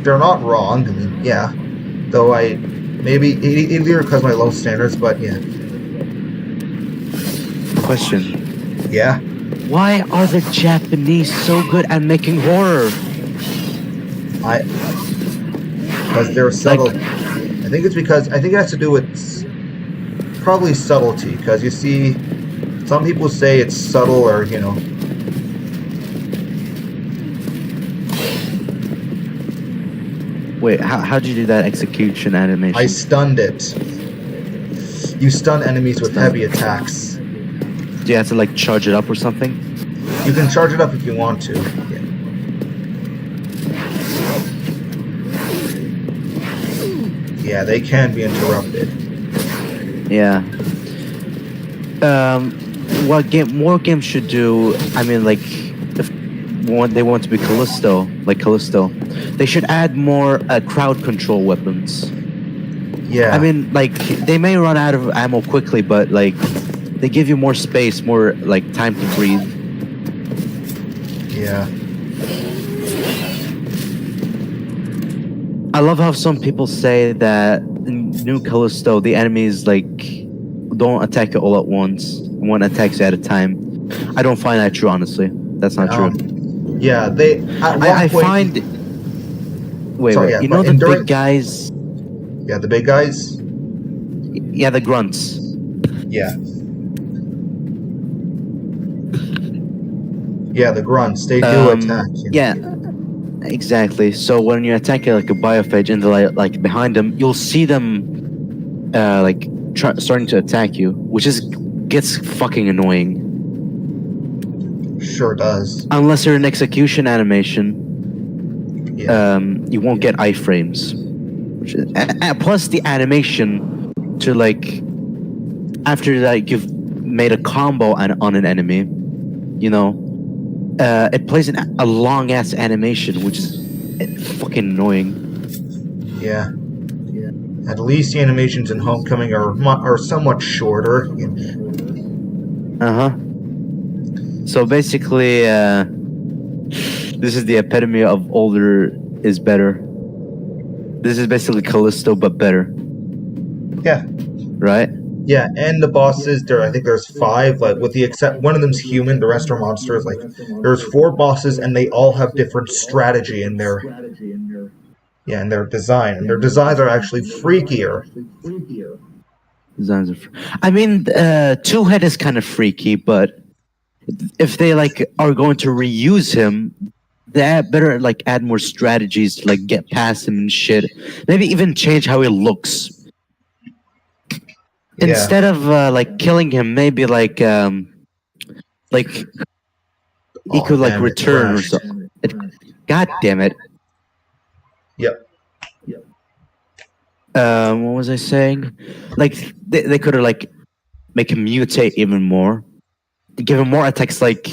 Speaker 1: they're not wrong. I mean, yeah, though maybe either because of my low standards, but yeah,
Speaker 2: Question.
Speaker 1: yeah.
Speaker 2: Why are the Japanese so good at making horror?
Speaker 1: Because they're subtle.
Speaker 2: Like-
Speaker 1: I think it has to do with probably subtlety. Because you see, some people say it's subtle, or
Speaker 2: Wait, how'd you do that execution animation?
Speaker 1: I stunned it. You stun enemies with heavy attacks.
Speaker 2: Do you have to like charge it up or something?
Speaker 1: You can charge it up if you want to. Yeah. Yeah, they can be interrupted.
Speaker 2: Yeah. What more games should do? I mean, like, if they want to be Callisto, they should add more crowd control weapons.
Speaker 1: Yeah.
Speaker 2: I mean, like, they may run out of ammo quickly, but like, they give you more space, more like time to breathe.
Speaker 1: Yeah.
Speaker 2: I love how some people say that in New Callisto, the enemies like don't attack you all at once. One attacks you at a time. I don't find that true, honestly. That's not true.
Speaker 1: Yeah, they. At one
Speaker 2: I
Speaker 1: point,
Speaker 2: find. Wait,
Speaker 1: Sorry,
Speaker 2: wait.
Speaker 1: yeah,
Speaker 2: You know
Speaker 1: but
Speaker 2: the
Speaker 1: endurance-
Speaker 2: big guys?
Speaker 1: Yeah, the big guys.
Speaker 2: Yeah, the grunts.
Speaker 1: Yeah. Yeah, the grunts. They do attack.
Speaker 2: Yeah, exactly. So when you attack like a biophage and they're like behind them, you'll see them like starting to attack you, which gets fucking annoying.
Speaker 1: Sure does.
Speaker 2: Unless you're in execution animation,
Speaker 1: Yeah.
Speaker 2: you won't get iframes. Plus the animation to like after like you've made a combo on an enemy, you know, it plays a long ass animation, which is fucking annoying.
Speaker 1: Yeah. At least the animations in Homecoming are somewhat shorter.
Speaker 2: So basically, this is the epitome of older is better. This is basically Callisto, but better.
Speaker 1: Yeah.
Speaker 2: Right?
Speaker 1: Yeah, and the bosses, I think there's 5, like with the except one of them's human, the rest are monsters. Like there's 4 bosses and they all have different strategy in their design. And their designs are actually freakier.
Speaker 2: Designs are I mean, Two-Head is kind of freaky, but if they like are going to reuse him, they better like add more strategies to like get past him and shit. Maybe even change how he looks.
Speaker 1: Yeah.
Speaker 2: Instead of like killing him, maybe like he could like
Speaker 1: damn, it
Speaker 2: return or
Speaker 1: crashed.
Speaker 2: something. God damn it.
Speaker 1: Yep.
Speaker 2: What was I saying? Like they could have like make him mutate even more, give him more attacks. Like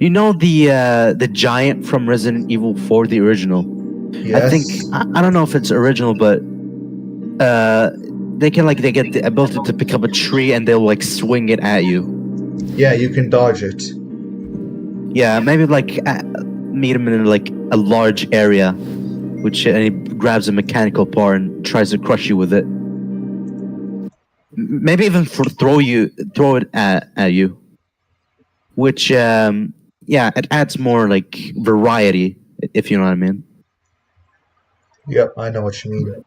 Speaker 2: you know the giant from Resident Evil 4, the original.
Speaker 1: Yes.
Speaker 2: I think I don't know if it's original, but they get the ability to pick up a tree and they'll like swing it at you.
Speaker 1: Yeah, you can dodge it.
Speaker 2: Yeah, maybe like meet him in like a large area, and he grabs a mechanical part and tries to crush you with it. maybe even throw it at you, which yeah, it adds more like variety, if you know what I mean.
Speaker 1: Yep, I know what you mean.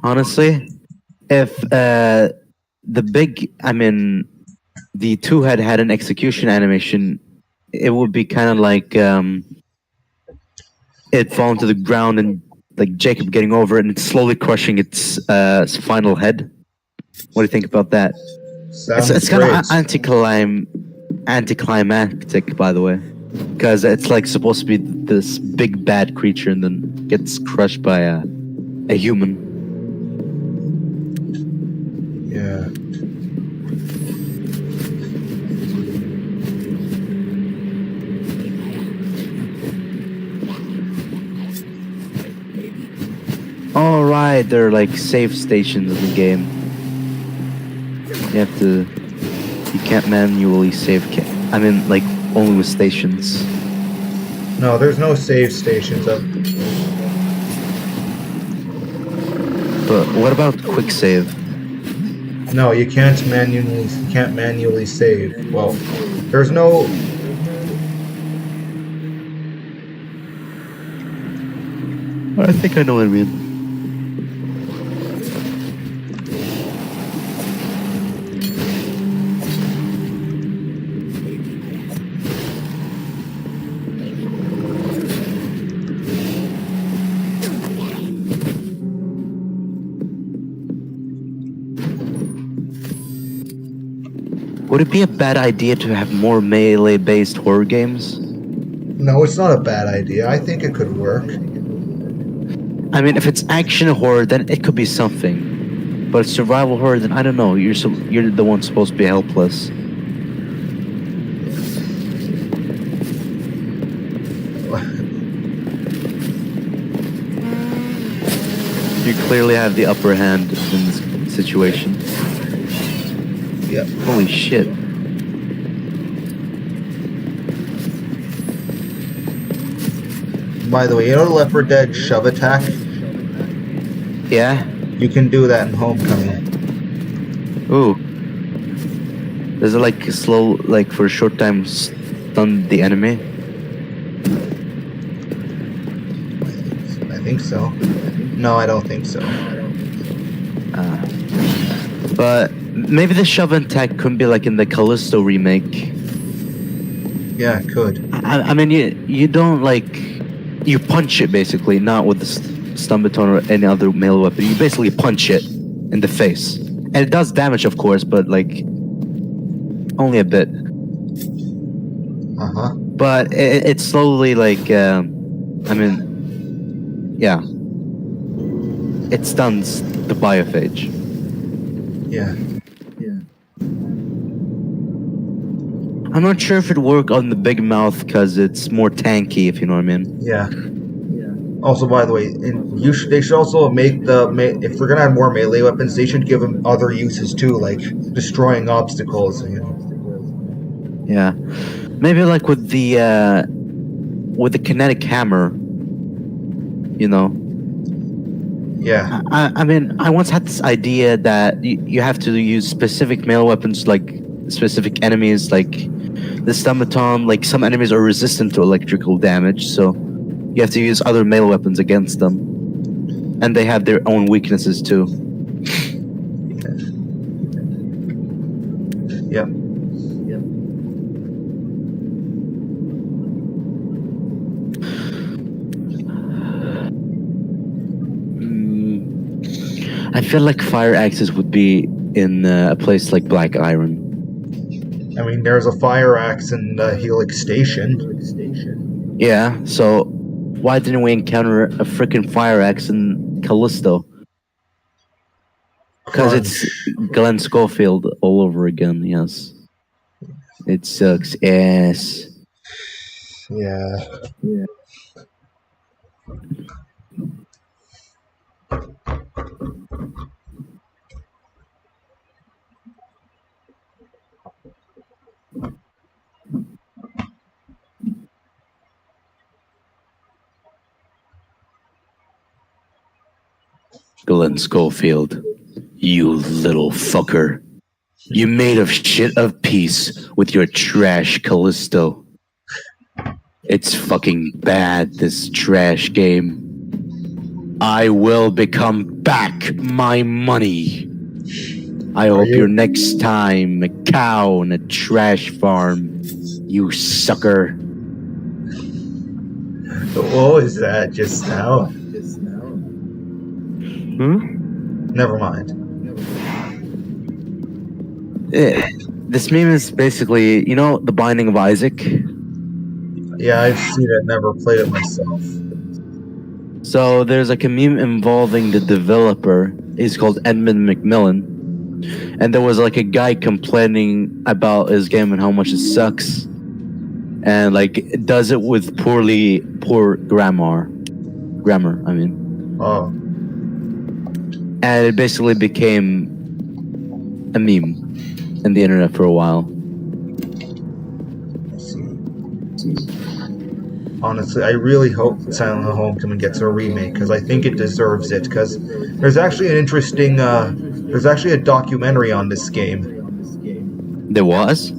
Speaker 2: Honestly, if the two had an execution animation, it would be kind of like it falling to the ground and like Jacob getting over it and slowly crushing its final head. What do you think about that?
Speaker 1: Sounds
Speaker 2: It's kind of
Speaker 1: great.
Speaker 2: anticlimactic, by the way, because it's like supposed to be this big bad creature and then gets crushed by a human.
Speaker 1: Yeah.
Speaker 2: All right, there are like save stations in the game. You can't manually save. Like only with stations.
Speaker 1: No, there's no save stations.
Speaker 2: But what about quick save?
Speaker 1: No, you can't manually save. Well, there's no.
Speaker 2: I think I know what I mean. Would it be a bad idea to have more melee-based horror games?
Speaker 1: No, it's not a bad idea. I think it could work.
Speaker 2: I mean, if it's action horror, then it could be something. But survival horror, then I don't know. You're the one supposed to be helpless. You clearly have the upper hand in this situation.
Speaker 1: Yep.
Speaker 2: Holy shit.
Speaker 1: By the way, you know the Leopard Dead shove attack?
Speaker 2: Yeah?
Speaker 1: You can do that in Homecoming.
Speaker 2: Ooh. Does it like slow, like for a short time, stun the enemy?
Speaker 1: I think so. No, I don't think so.
Speaker 2: But maybe the shove attack could be like in the Callisto remake.
Speaker 1: Yeah, it could.
Speaker 2: I mean, you don't like... You punch it basically, not with the stun baton or any other melee weapon. You basically punch it in the face. And it does damage, of course, but like... Only a bit.
Speaker 1: Uh-huh.
Speaker 2: But it slowly like... I mean... Yeah. It stuns the biophage.
Speaker 1: Yeah.
Speaker 2: I'm not sure if it'd work on the big mouth because it's more tanky, if you know what I mean.
Speaker 1: Yeah. Also, by the way, they should also make if they're gonna have more melee weapons, they should give them other uses too, like destroying obstacles. You know.
Speaker 2: Yeah, maybe like with the kinetic hammer. You know.
Speaker 1: Yeah.
Speaker 2: I mean, I once had this idea that you have to use specific melee weapons, like specific enemies, like the stun baton. Like some enemies are resistant to electrical damage, so you have to use other melee weapons against them, and they have their own weaknesses too.
Speaker 1: Yep.
Speaker 2: I feel like fire axes would be in a place like Black Iron.
Speaker 1: I mean, there's a fire axe in Helix Station.
Speaker 2: Yeah, so why didn't we encounter a freaking fire axe in Callisto? Because it's Glenn Schofield all over again, yes. It sucks ass.
Speaker 1: Yeah.
Speaker 2: Glenn Schofield, you little fucker. You made of shit of peace with your trash Callisto. It's fucking bad, this trash game. I will become back my money. I hope
Speaker 1: you-
Speaker 2: your next time a cow in a trash farm, you sucker.
Speaker 1: What was that just now? Never mind.
Speaker 2: This meme is basically, you know, The Binding of Isaac?
Speaker 1: Yeah, I've seen it, never played it myself.
Speaker 2: So there's like a meme involving the developer. He's called Edmund McMillan. And there was like a guy complaining about his game and how much it sucks. And like it does it with poor grammar, I mean.
Speaker 1: Oh,
Speaker 2: And it basically became a meme in the internet for a while.
Speaker 1: I see. Honestly, I really hope Silent Hill Homecoming gets a remake because I think it deserves it. Because there's actually an interesting, there's actually a documentary on this game.
Speaker 2: There was?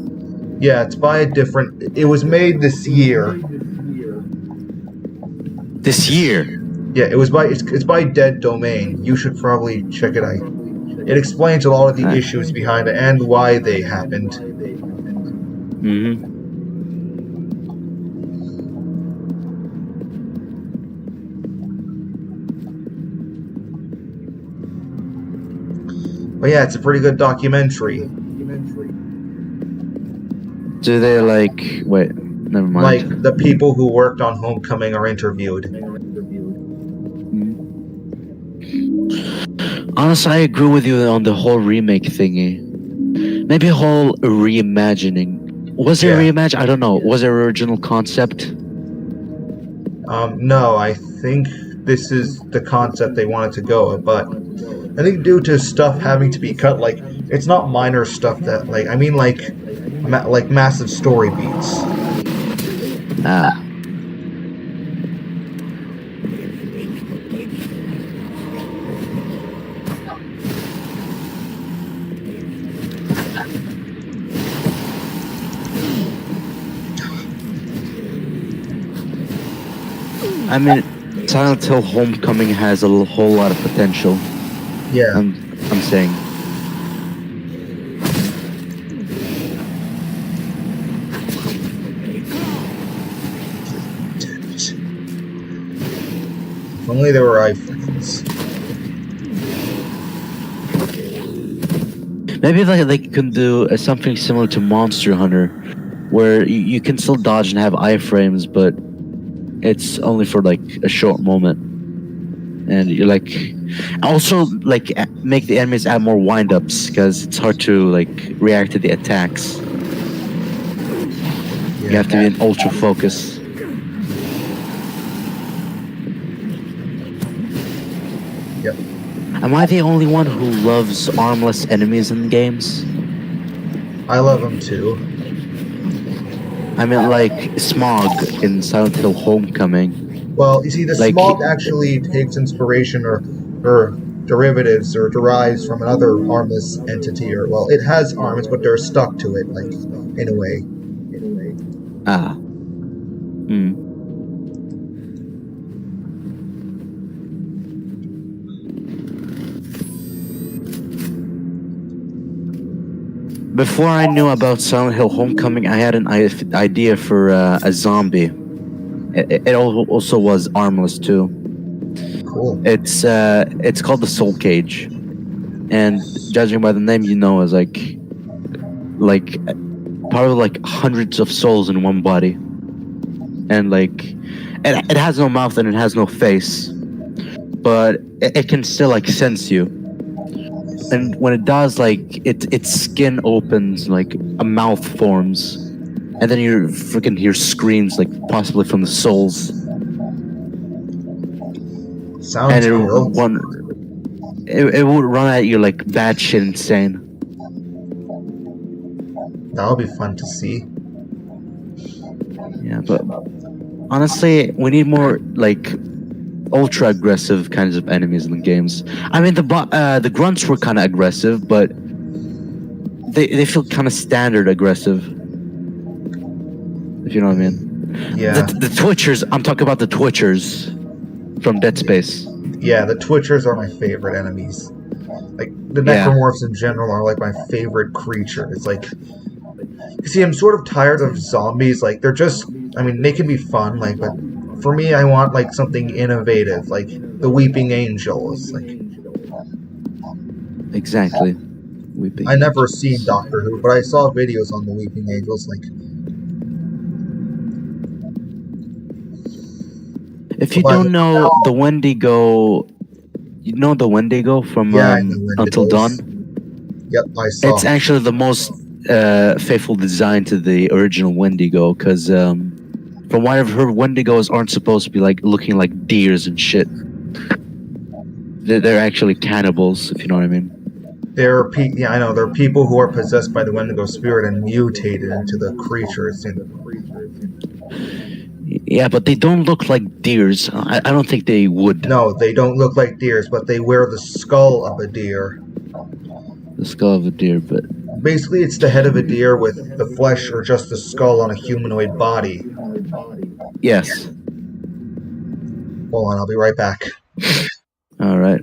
Speaker 1: Yeah, it's by a different. It was made this year.
Speaker 2: This year?
Speaker 1: Yeah, it was by. It's by Dead Domain. You should probably check it out. It explains a lot of the issues behind it and why they happened.
Speaker 2: Mm-hmm.
Speaker 1: But yeah, it's a pretty good documentary.
Speaker 2: Do they like... Wait, never mind.
Speaker 1: Like, the people who worked on Homecoming are interviewed.
Speaker 2: Honestly, I agree with you on the whole remake thingy. Maybe a whole reimagining. Was it
Speaker 1: Yeah.
Speaker 2: reimagine? I don't know. Was it original concept?
Speaker 1: No, I think this is the concept they wanted to go, but I think due to stuff having to be cut, like, it's not minor stuff that, like, I mean, like massive story beats.
Speaker 2: Ah. I mean, Silent Hill Homecoming has a whole lot of potential.
Speaker 1: Yeah.
Speaker 2: I'm saying.
Speaker 1: If only there were iPhones.
Speaker 2: Maybe they can do something similar to Monster Hunter, where you can still dodge and have iframes, but it's only for like a short moment. And you're like, also like make the enemies add more wind-ups because it's hard to like react to the attacks.
Speaker 1: Yeah.
Speaker 2: You have to be in ultra focus.
Speaker 1: Yep.
Speaker 2: Am I the only one who loves armless enemies in games?
Speaker 1: I love them too.
Speaker 2: I mean, like Smog in Silent Hill Homecoming.
Speaker 1: Well, you see, the
Speaker 2: Like-
Speaker 1: smog actually takes inspiration or derivatives or derives from another armless entity, or well, it has arms, but they're stuck to it, like in a way.
Speaker 2: Ah. Hmm. Before I knew about Silent Hill Homecoming, I had an idea for a zombie. It also was armless too.
Speaker 1: Cool.
Speaker 2: It's called the Soul Cage, and judging by the name, you know, is like probably like hundreds of souls in one body, and like it has no mouth and it has no face, but it can still like sense you. And when it does, like its skin opens, like a mouth forms, and then you freaking hear screams, like possibly from the souls.
Speaker 1: Sounds
Speaker 2: And
Speaker 1: cool.
Speaker 2: it would run at you like batshit insane.
Speaker 1: That'll be fun to see.
Speaker 2: Yeah, but honestly, we need more like ultra aggressive kinds of enemies in the games. I mean, the grunts were kind of aggressive, but they feel kind of standard aggressive. If you know what I mean.
Speaker 1: Yeah.
Speaker 2: The Twitchers. I'm talking about the Twitchers from Dead Space.
Speaker 1: Yeah, the Twitchers are my favorite enemies. Like, the
Speaker 2: Yeah.
Speaker 1: Necromorphs in general are like my favorite creature. It's like, you see, I'm sort of tired of zombies. Like, they're just, I mean, they can be fun, like, but for me, I want like something innovative, like the Weeping Angels. Like,
Speaker 2: Exactly. Weeping
Speaker 1: I never
Speaker 2: Angels.
Speaker 1: seen Doctor Who, but I saw videos on the Weeping Angels. Like,
Speaker 2: If you
Speaker 1: but
Speaker 2: don't know the Wendigo, you know the Wendigo from
Speaker 1: yeah, I know
Speaker 2: Until
Speaker 1: Wendigos.
Speaker 2: Dawn.
Speaker 1: Yep, I saw.
Speaker 2: It's actually the most faithful design to the original Wendigo, because from what I've heard, Wendigos aren't supposed to be like looking like deers and shit. They're actually cannibals, if you know what I mean.
Speaker 1: Yeah, I know. There are people who are possessed by the Wendigo spirit and mutated into the creatures. And
Speaker 2: Yeah, but they don't look like deers. I don't think they would.
Speaker 1: no, they don't look like deers, but they wear the skull of a deer.
Speaker 2: The skull of a deer, but
Speaker 1: Basically, it's the head of a deer with the flesh or just the skull on a humanoid body.
Speaker 2: yes.
Speaker 1: Hold on, I'll be right back.
Speaker 2: All right.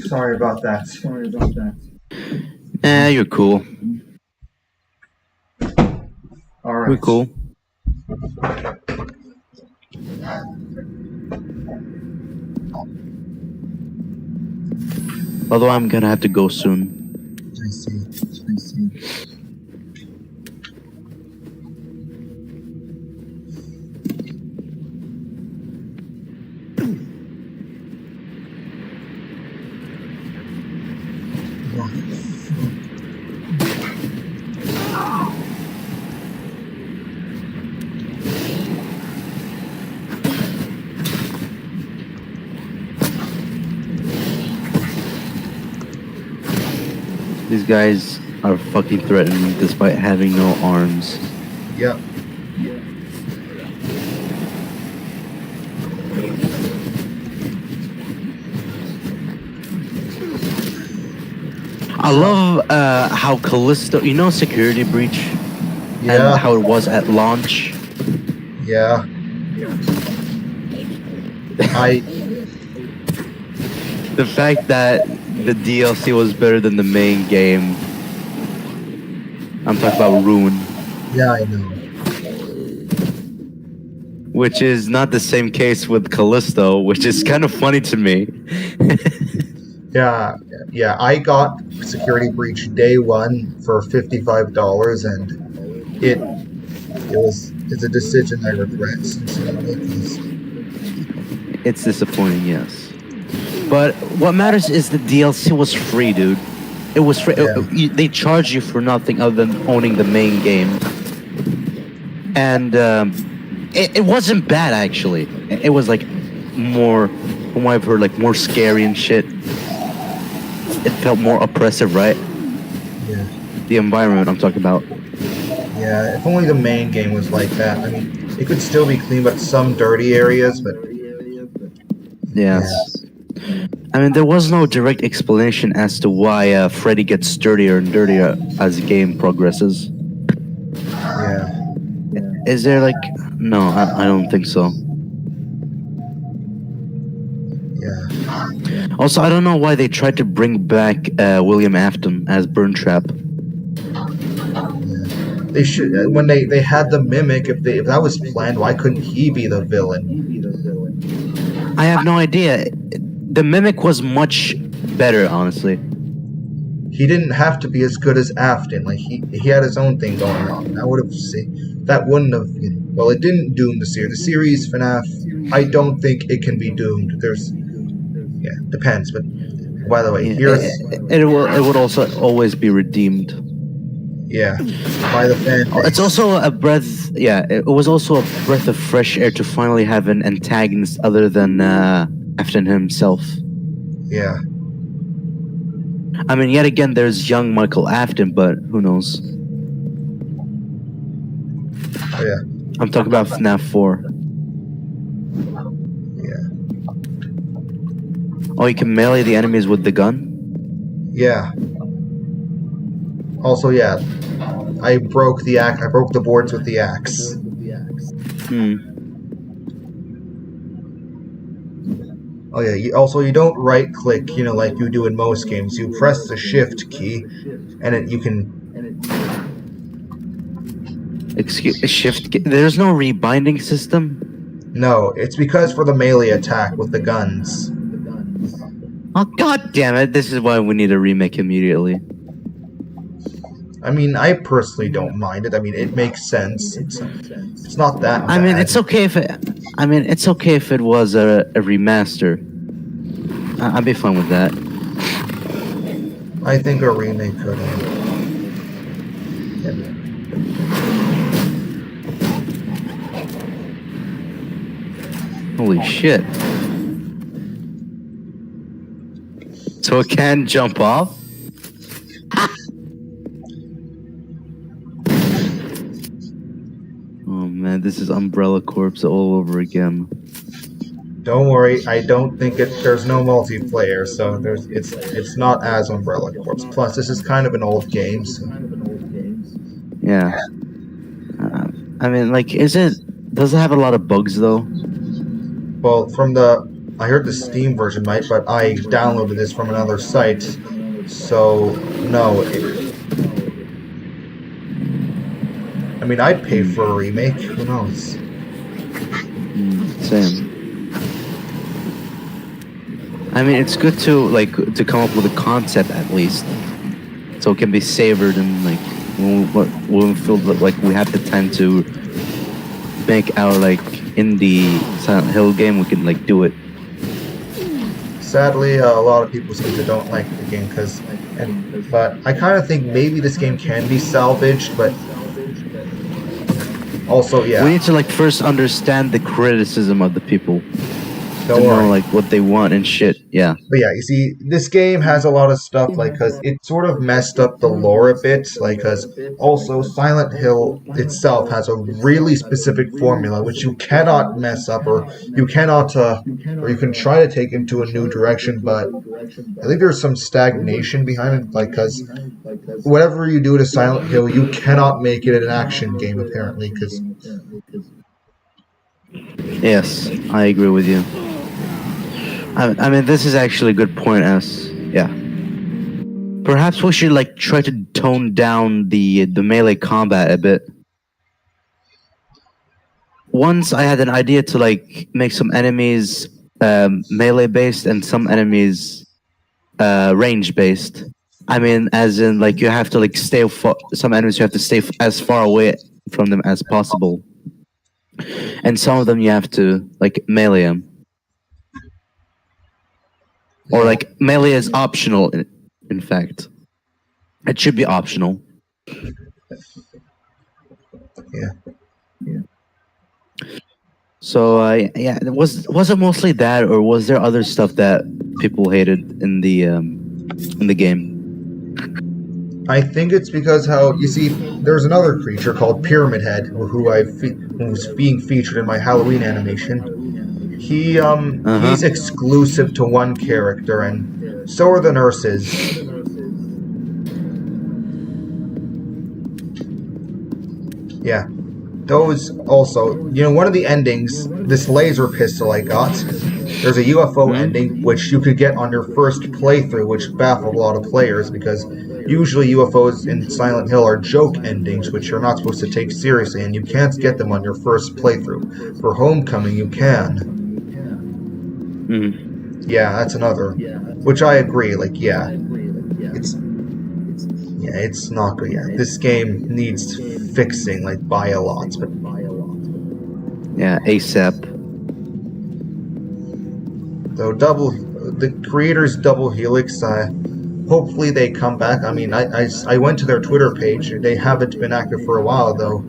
Speaker 1: Sorry about that.
Speaker 2: You're cool.
Speaker 1: All
Speaker 2: We're
Speaker 1: right.
Speaker 2: cool. Although I'm gonna have to go soon.
Speaker 1: I see.
Speaker 2: These guys are fucking threatening despite having no arms.
Speaker 1: Yep.
Speaker 2: I love how Callisto, you know, Security Breach,
Speaker 1: Yeah.
Speaker 2: and how it was at launch.
Speaker 1: Yeah.
Speaker 2: The fact that the DLC was better than the main game. I'm talking about Rune.
Speaker 1: Yeah, I know.
Speaker 2: which is not the same case with Callisto, which is kind of funny to me.
Speaker 1: Yeah, yeah. I got Security Breach day one for $55, and it's a decision I regret sincerely. 'Cause,
Speaker 2: It's disappointing, yes. But what matters is the DLC was free, dude. It was free.
Speaker 1: yeah,
Speaker 2: They charge you for nothing other than owning the main game, and it wasn't bad actually. It was like more, from what I've heard, like more scary and shit. It felt more oppressive, right?
Speaker 1: yeah,
Speaker 2: The environment I'm talking about.
Speaker 1: yeah. If only the main game was like that. I mean, it could still be clean, but some dirty areas. But
Speaker 2: Yes. I mean, there was no direct explanation as to why Freddy gets dirtier and dirtier as the game progresses.
Speaker 1: yeah,
Speaker 2: Is there like... No, I don't think so.
Speaker 1: yeah.
Speaker 2: Also, I don't know why they tried to bring back William Afton as Burntrap.
Speaker 1: They should when they had the mimic. If that was planned, why couldn't he be the villain?
Speaker 2: I have no idea. The Mimic was much better, honestly.
Speaker 1: He didn't have to be as good as Afton. Like he had his own thing going on. I would have seen that wouldn't have. Well, it didn't doom the series. The series FNAF. I don't think it can be doomed. Depends. But by the way,
Speaker 2: Yeah,
Speaker 1: here's
Speaker 2: it would also always be redeemed.
Speaker 1: by the fan base.
Speaker 2: It's also a breath. Yeah, it was also a breath of fresh air to finally have an antagonist other than Afton himself.
Speaker 1: Yeah,
Speaker 2: I mean, yet again, there's young Michael Afton, but who knows?
Speaker 1: oh yeah,
Speaker 2: I'm talking about FNAF 4.
Speaker 1: yeah,
Speaker 2: Oh, you can melee the enemies with the gun?
Speaker 1: yeah. Also, yeah, I broke the axe. I broke the boards with the axe. Oh yeah. You don't right click, like you do in most games. You press the shift key, and you can.
Speaker 2: There's no rebinding system?
Speaker 1: No, it's because for the melee attack with the guns.
Speaker 2: Oh, god damn it. This is why we need a remake immediately.
Speaker 1: I mean, I personally don't mind it. I mean, it makes sense. It's not that bad.
Speaker 2: I mean, it's okay if it was a remaster. I'd be fine with that.
Speaker 1: I think a remake could.
Speaker 2: Holy shit. So it can jump off? Oh man, this is Umbrella Corps all over again.
Speaker 1: Don't worry, I don't think there's no multiplayer, so it's not as Umbrella Corps. Plus, this is kind of an old game. So.
Speaker 2: Yeah. I mean, like, does it have a lot of bugs though?
Speaker 1: Well, I heard the Steam version might, but I downloaded this from another site, so no. I mean, I'd pay for a remake. Who knows?
Speaker 2: Same. I mean, it's good to come up with a concept at least, so it can be savored and like when we feel like we have the time to make our like indie Silent Hill game, we can like do it.
Speaker 1: Sadly, a lot of people seem to don't like the game but I kind of think maybe this game can be salvaged, but also, yeah.
Speaker 2: We need to like first understand the criticism of the people.
Speaker 1: Don't
Speaker 2: to
Speaker 1: worry.
Speaker 2: know like what they want and shit. Yeah.
Speaker 1: But yeah, you see, this game has a lot of stuff, like, because it sort of messed up the lore a bit, like, because also Silent Hill itself has a really specific formula, which you cannot mess up, or you cannot, or you can try to take into a new direction, but I think there's some stagnation behind it, like, because whatever you do to Silent Hill, you cannot make it an action game, apparently, because...
Speaker 2: Yes, I agree with you. I mean, this is actually a good point. Perhaps we should like try to tone down the melee combat a bit. once I had an idea to like make some enemies melee based and some enemies range based. I mean, as in like you have to like some enemies you have to stay as far away from them as possible, and some of them you have to like melee them, or
Speaker 1: Yeah.
Speaker 2: like melee is optional. In fact, it should be optional.
Speaker 1: Yeah.
Speaker 2: So yeah, was it mostly that, or was there other stuff that people hated in the game?
Speaker 1: I think it's because how you see there's another creature called Pyramid Head who's being featured in my Halloween animation. He's exclusive to one character, and so are the nurses. Yeah. Those also, one of the endings, this laser pistol I got, there's a UFO ending which you could get on your first playthrough, which baffled a lot of players because usually UFOs in Silent Hill are joke endings which you're not supposed to take seriously, and you can't get them on your first playthrough. For Homecoming, you can. Yeah, that's another. Which I agree, it's not good. Yeah, this game needs fixing, by a lot. But
Speaker 2: yeah, ASAP.
Speaker 1: So the creators Double Helix, hopefully they come back. I mean, I went to their Twitter page. They haven't been active for a while though.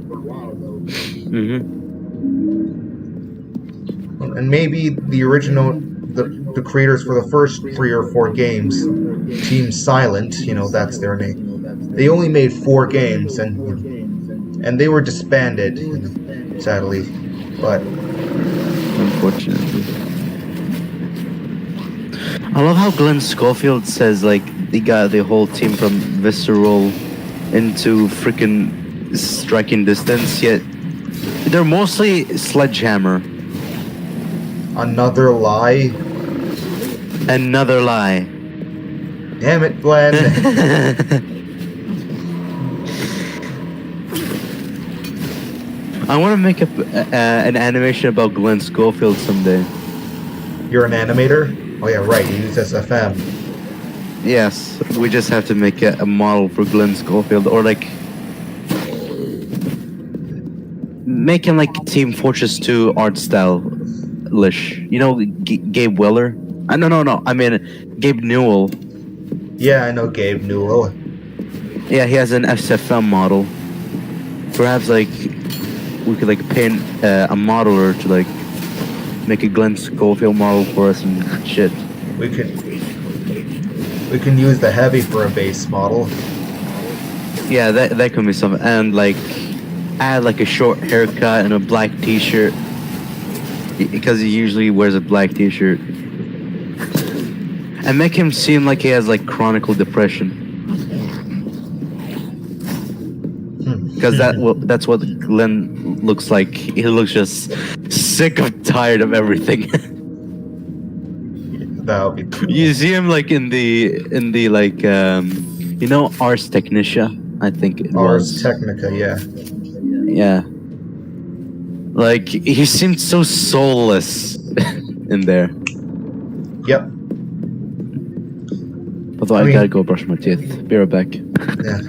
Speaker 1: And maybe the creators for the first 3 or 4 games, Team Silent, that's their name. They only made 4 games, and they were disbanded, sadly. But
Speaker 2: unfortunately, I love how Glenn Schofield says like they got the whole team from Visceral into freaking striking distance, yet they're mostly Sledgehammer.
Speaker 1: Another lie.
Speaker 2: Another lie.
Speaker 1: Damn it, Glenn.
Speaker 2: I want to make an animation about Glenn Schofield someday.
Speaker 1: You're an animator? Oh yeah, right. You use SFM.
Speaker 2: Yes, we just have to make a model for Glenn Schofield, or like make him like Team Fortress 2 art style-ish. Gabe Weller? No. I mean, Gabe Newell.
Speaker 1: Yeah, I know Gabe Newell.
Speaker 2: Yeah, he has an SFM model. Perhaps like we could like paint a modeler to like make a Glenn Schofield model for us and shit.
Speaker 1: We can use the Heavy for a base model.
Speaker 2: Yeah, that could be something. And like add like a short haircut and a black t-shirt, because he usually wears a black t-shirt. And make him seem like he has like chronic depression. Because that's what Glenn looks like. He looks just sick of tired of everything.
Speaker 1: That would be cool.
Speaker 2: You see him like in the like Ars Technica, I think it
Speaker 1: Ars
Speaker 2: was.
Speaker 1: Technica, yeah.
Speaker 2: Yeah. Like he seemed so soulless in there.
Speaker 1: Yep.
Speaker 2: Although I gotta go brush my teeth. Be right back.
Speaker 1: Yeah.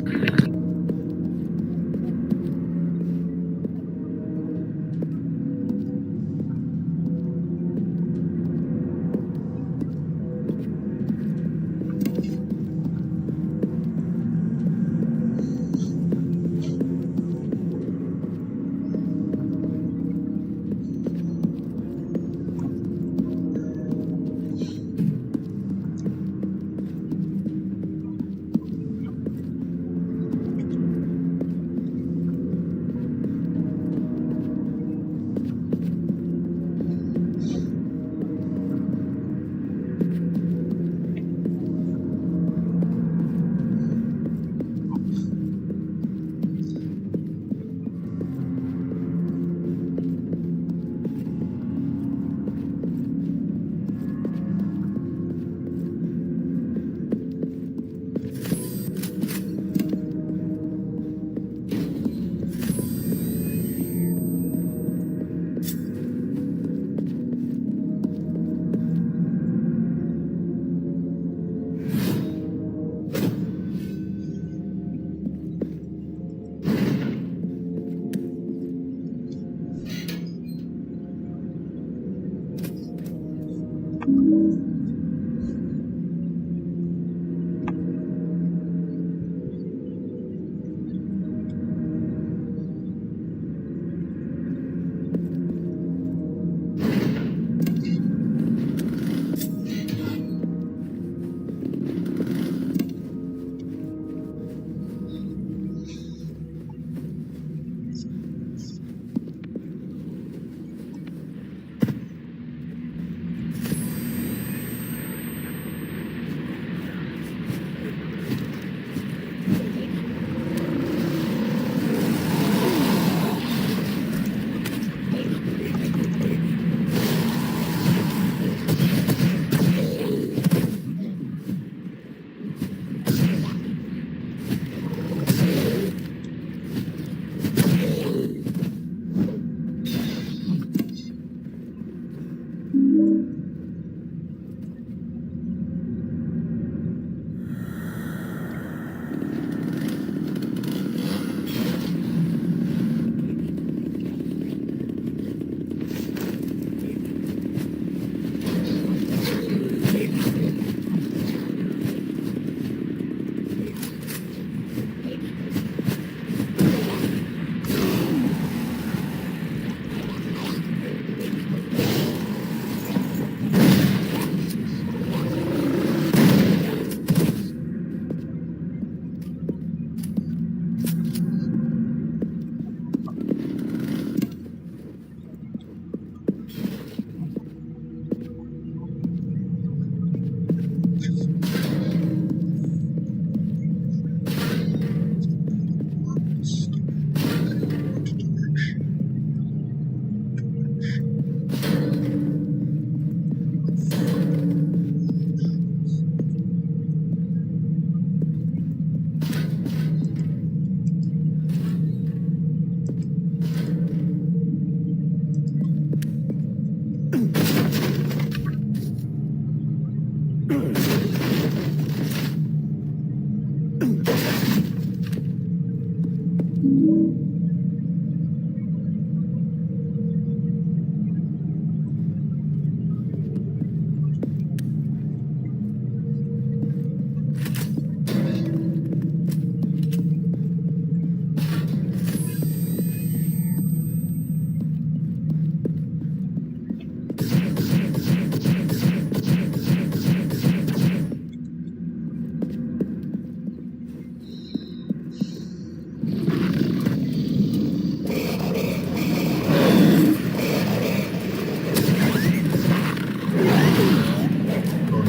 Speaker 1: Oh,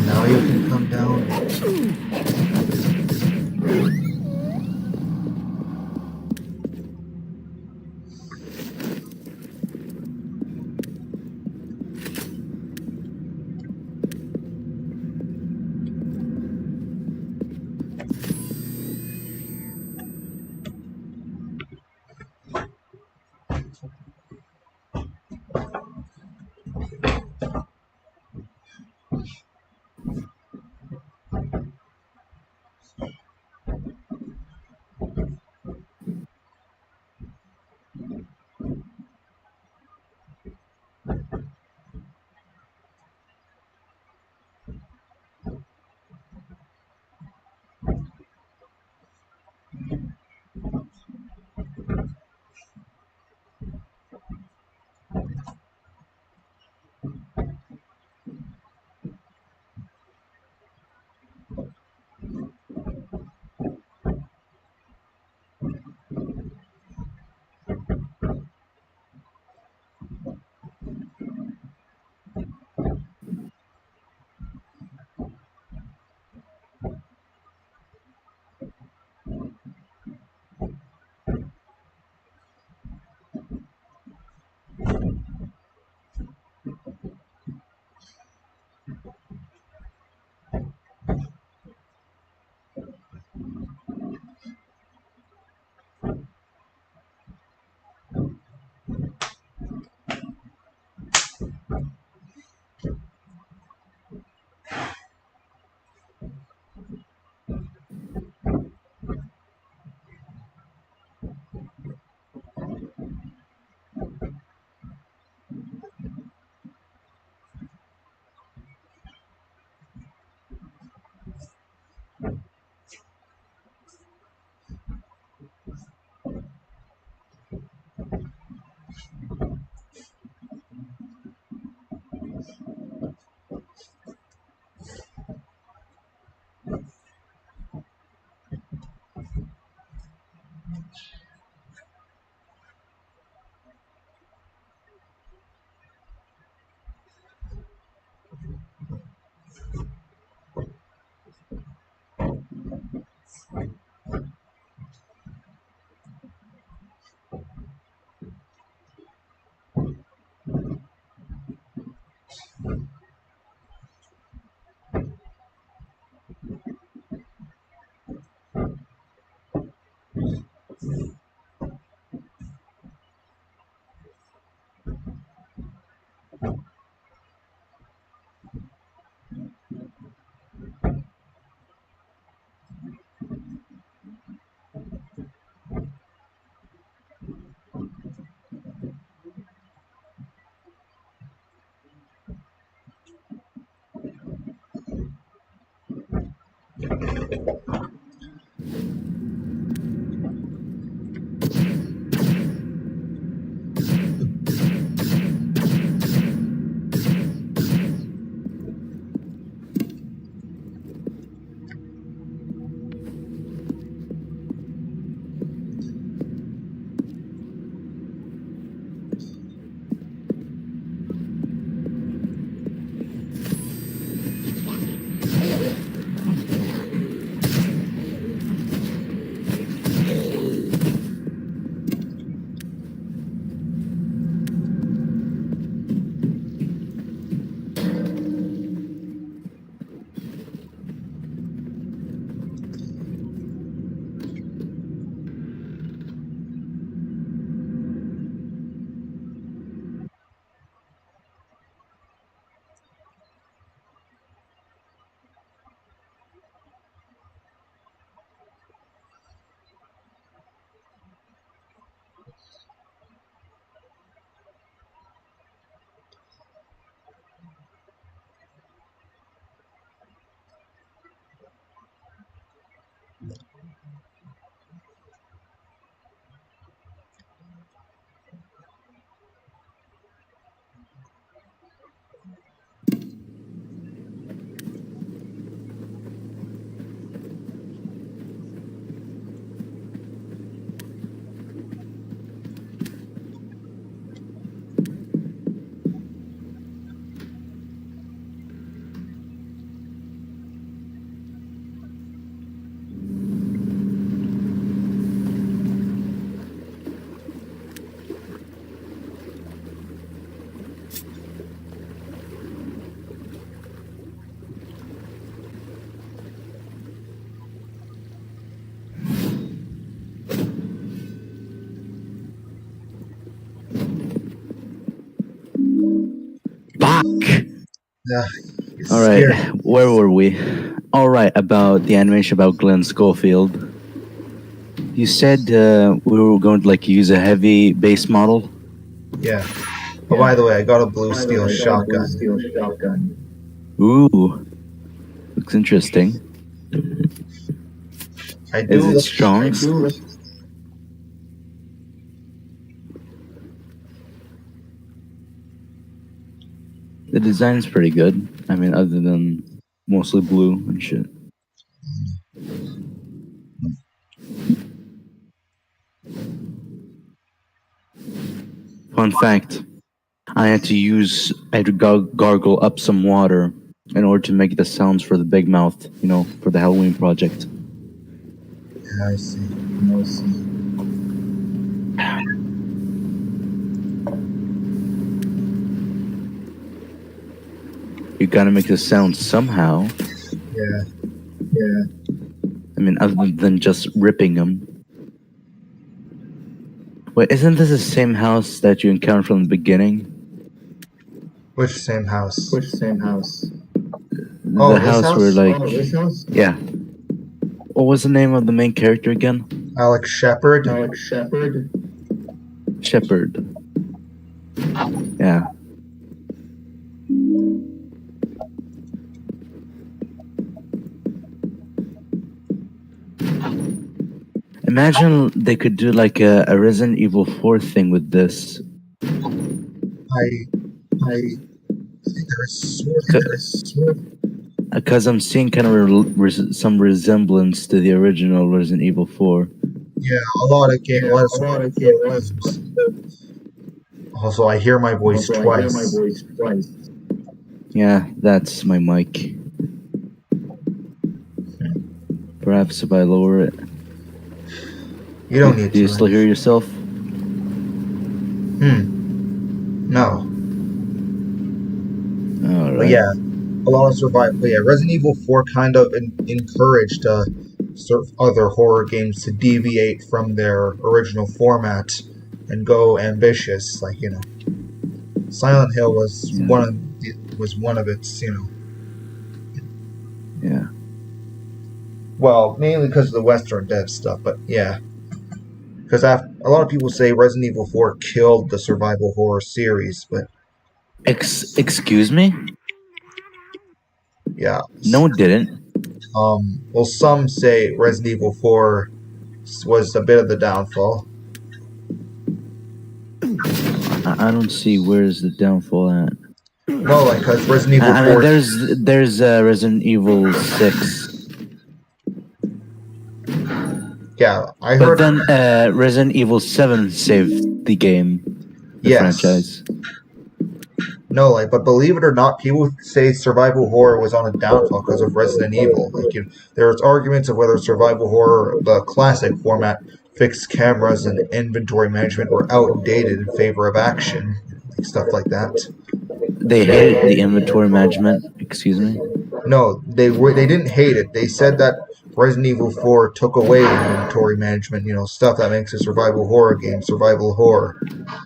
Speaker 1: now you can come down.
Speaker 2: Fuck.
Speaker 1: Yeah, it's
Speaker 2: All right,
Speaker 1: scary.
Speaker 2: where were we? All right, about the animation about Glenn Schofield. You said we were going to like use a heavy base model.
Speaker 1: Yeah. Oh, by the way, I got a blue steel shotgun.
Speaker 2: Ooh, looks interesting.
Speaker 1: I
Speaker 2: Is
Speaker 1: do
Speaker 2: it
Speaker 1: look.
Speaker 2: strong? The design's pretty good. I mean, other than mostly blue and shit. Fun fact: I had to gargle up some water in order to make the sounds for the big mouth. You know, for the Halloween project.
Speaker 1: Yeah, I see.
Speaker 2: You gotta make the sound somehow.
Speaker 1: Yeah.
Speaker 2: I mean, other than just ripping them. Wait, isn't this the same house that you encountered from the beginning?
Speaker 1: Which same house?
Speaker 2: The
Speaker 1: Oh, this
Speaker 2: house where,
Speaker 1: house?
Speaker 2: like, yeah. What was the name of the main character again?
Speaker 1: Alex Shepard.
Speaker 2: Shepherd. Yeah. Imagine they could do like a Resident Evil 4 thing with this.
Speaker 1: I think there's
Speaker 2: Because I'm seeing kind of some resemblance to the original Resident Evil 4.
Speaker 1: yeah, a lot of game. Also, I hear my voice twice.
Speaker 2: Yeah, that's my mic. Perhaps if I lower it.
Speaker 1: You don't need
Speaker 2: Do you
Speaker 1: to.
Speaker 2: still hear yourself?
Speaker 1: No.
Speaker 2: Alright.
Speaker 1: But yeah, a lot of survival. But yeah, Resident Evil 4 kind of encouraged other horror games to deviate from their original format and go ambitious. Like, you know, Silent Hill was one of its, you know.
Speaker 2: Yeah.
Speaker 1: Well, mainly because of the Western dev stuff, but yeah. Because a lot of people say Resident Evil 4 killed the survival horror series, but
Speaker 2: Excuse me?
Speaker 1: yeah.
Speaker 2: No, it didn't.
Speaker 1: Well, some say Resident Evil 4 was a bit of the downfall.
Speaker 2: I don't see where's the downfall at.
Speaker 1: No, like, because Resident Evil 4...
Speaker 2: I mean, there's Resident Evil 6.
Speaker 1: Yeah, I
Speaker 2: But
Speaker 1: heard...
Speaker 2: then Resident Evil 7 saved the game, the franchise.
Speaker 1: No, like, but believe it or not, people say survival horror was on a downfall because of Resident Evil. Like, there's arguments of whether survival horror, the classic format, fixed cameras and inventory management were outdated in favor of action, like, stuff like that.
Speaker 2: They hated the inventory management. Excuse me.
Speaker 1: No, they didn't hate it. They said that Resident Evil 4 took away inventory management, you know, stuff that makes a survival horror game survival horror.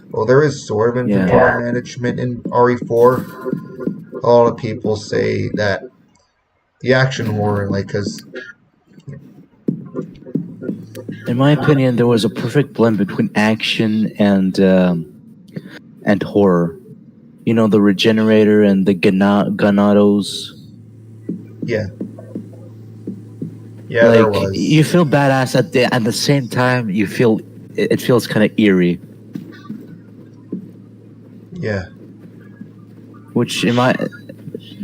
Speaker 1: Well, there is sort of inventory management in RE4. A lot of people say that the action horror, like, because...
Speaker 2: In my opinion, there was a perfect blend between action and horror. You know, the Regenerator and the Ganados.
Speaker 1: Yeah. Yeah, there
Speaker 2: Like
Speaker 1: was.
Speaker 2: you feel badass at the same time you feel it feels kind of eerie,
Speaker 1: Yeah.
Speaker 2: which in my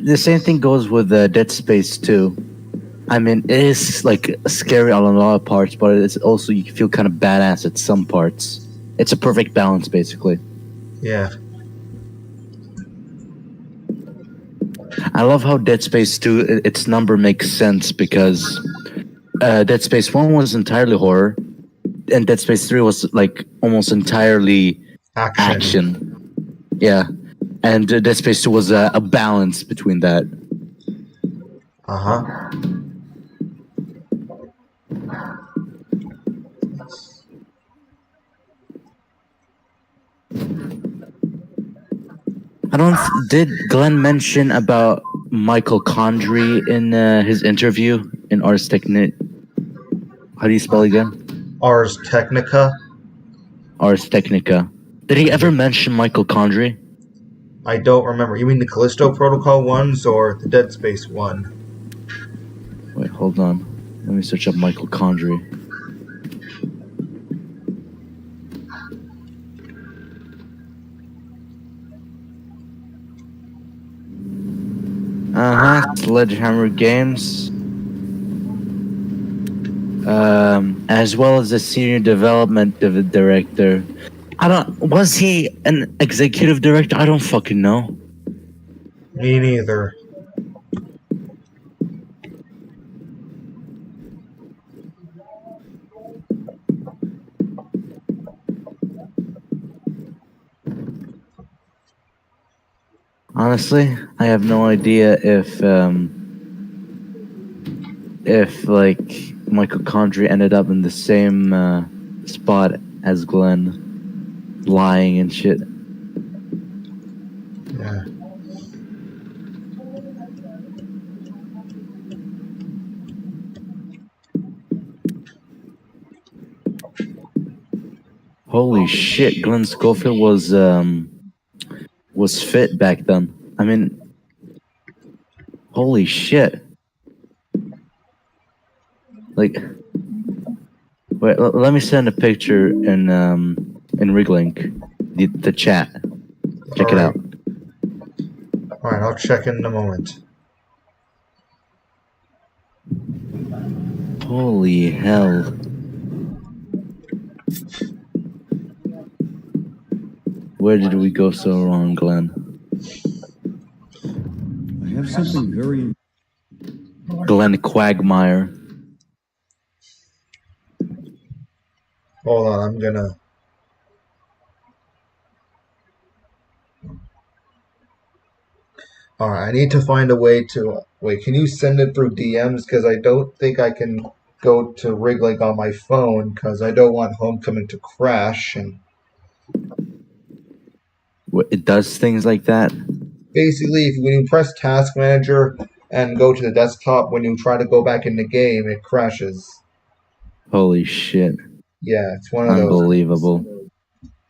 Speaker 2: the same thing goes with Dead Space too. I mean, it is like scary on a lot of parts, but it's also you feel kind of badass at some parts. It's a perfect balance, basically.
Speaker 1: Yeah.
Speaker 2: I love how Dead Space 2, its number makes sense because Dead Space 1 was entirely horror, and Dead Space 3 was like almost entirely
Speaker 1: Action.
Speaker 2: action. Yeah. And Dead Space 2 was a balance between that.
Speaker 1: Uh huh.
Speaker 2: I don't. Did Glenn mention about Michael Condrey in his interview in Ars Technica? How do you spell it again?
Speaker 1: Ars Technica.
Speaker 2: Ars Technica. Did he ever mention Michael Condrey?
Speaker 1: I don't remember. You mean the Callisto Protocol ones or the Dead Space one?
Speaker 2: Wait, hold on. Let me search up Michael Condrey. Sledgehammer Games. As well as the senior development director. I don't. Was he an executive director? I don't fucking know.
Speaker 1: Me neither.
Speaker 2: Honestly, I have no idea if like Michael Condrey ended up in the same spot as Glenn, lying and shit.
Speaker 1: Yeah.
Speaker 2: Holy shit, Glenn Schofield was fit back then. I mean, holy shit. Like, wait, let me send a picture in Riglink, the chat. Check it out.
Speaker 1: Alright, I'll check in a moment.
Speaker 2: Holy hell. Where did we go so wrong, Glenn?
Speaker 5: I have something very
Speaker 2: Glenn Quagmire.
Speaker 1: Hold on, I'm gonna. Alright, I need to find a way to. Wait, can you send it through DMs? Because I don't think I can go to Riglink on my phone because I don't want Homecoming to crash. And
Speaker 2: It does things like that?
Speaker 1: basically, when you press Task Manager and go to the desktop, when you try to go back in the game, it crashes.
Speaker 2: Holy shit.
Speaker 1: Yeah, it's one of those.
Speaker 2: Unbelievable.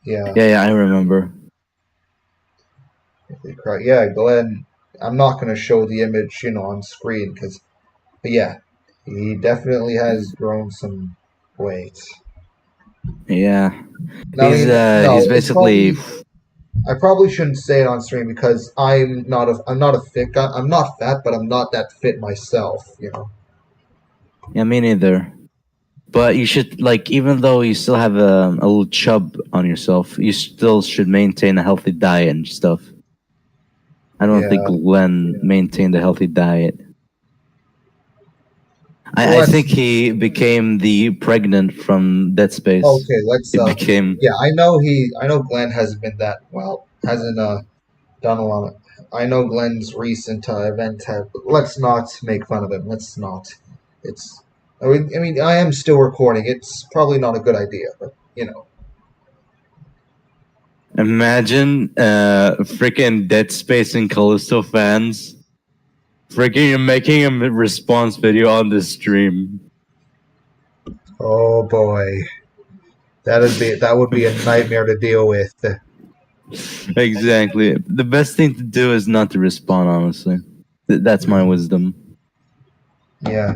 Speaker 1: Yeah.
Speaker 2: Yeah, I remember.
Speaker 1: Yeah, Glenn. I'm not going to show the image, on screen because, yeah, he definitely has grown some weight.
Speaker 2: Yeah.
Speaker 1: I mean,
Speaker 2: He's
Speaker 1: no, it's
Speaker 2: basically.
Speaker 1: probably. I probably shouldn't say it on stream because I'm not a fit guy. I'm not fat, but I'm not that fit myself.
Speaker 2: Yeah, me neither. But you should, like, even though you still have a little chub on yourself, you still should maintain a healthy diet and stuff. I don't think
Speaker 1: Yeah.
Speaker 2: Glenn maintained a healthy diet. I
Speaker 1: Let's.
Speaker 2: think he became the pregnant from Dead Space.
Speaker 1: Okay, let's.
Speaker 2: It became.
Speaker 1: Yeah, I know Glenn hasn't been that well. Hasn't done a lot. I know Glenn's recent event. Let's not make fun of him. Let's not. It's. I mean, I am still recording. It's probably not a good idea, but.
Speaker 2: Imagine freaking Dead Space and Callisto fans freaking making a response video on this stream.
Speaker 1: Oh boy, that would be a nightmare to deal with.
Speaker 2: Exactly. The best thing to do is not to respond, honestly. That's my wisdom.
Speaker 1: Yeah.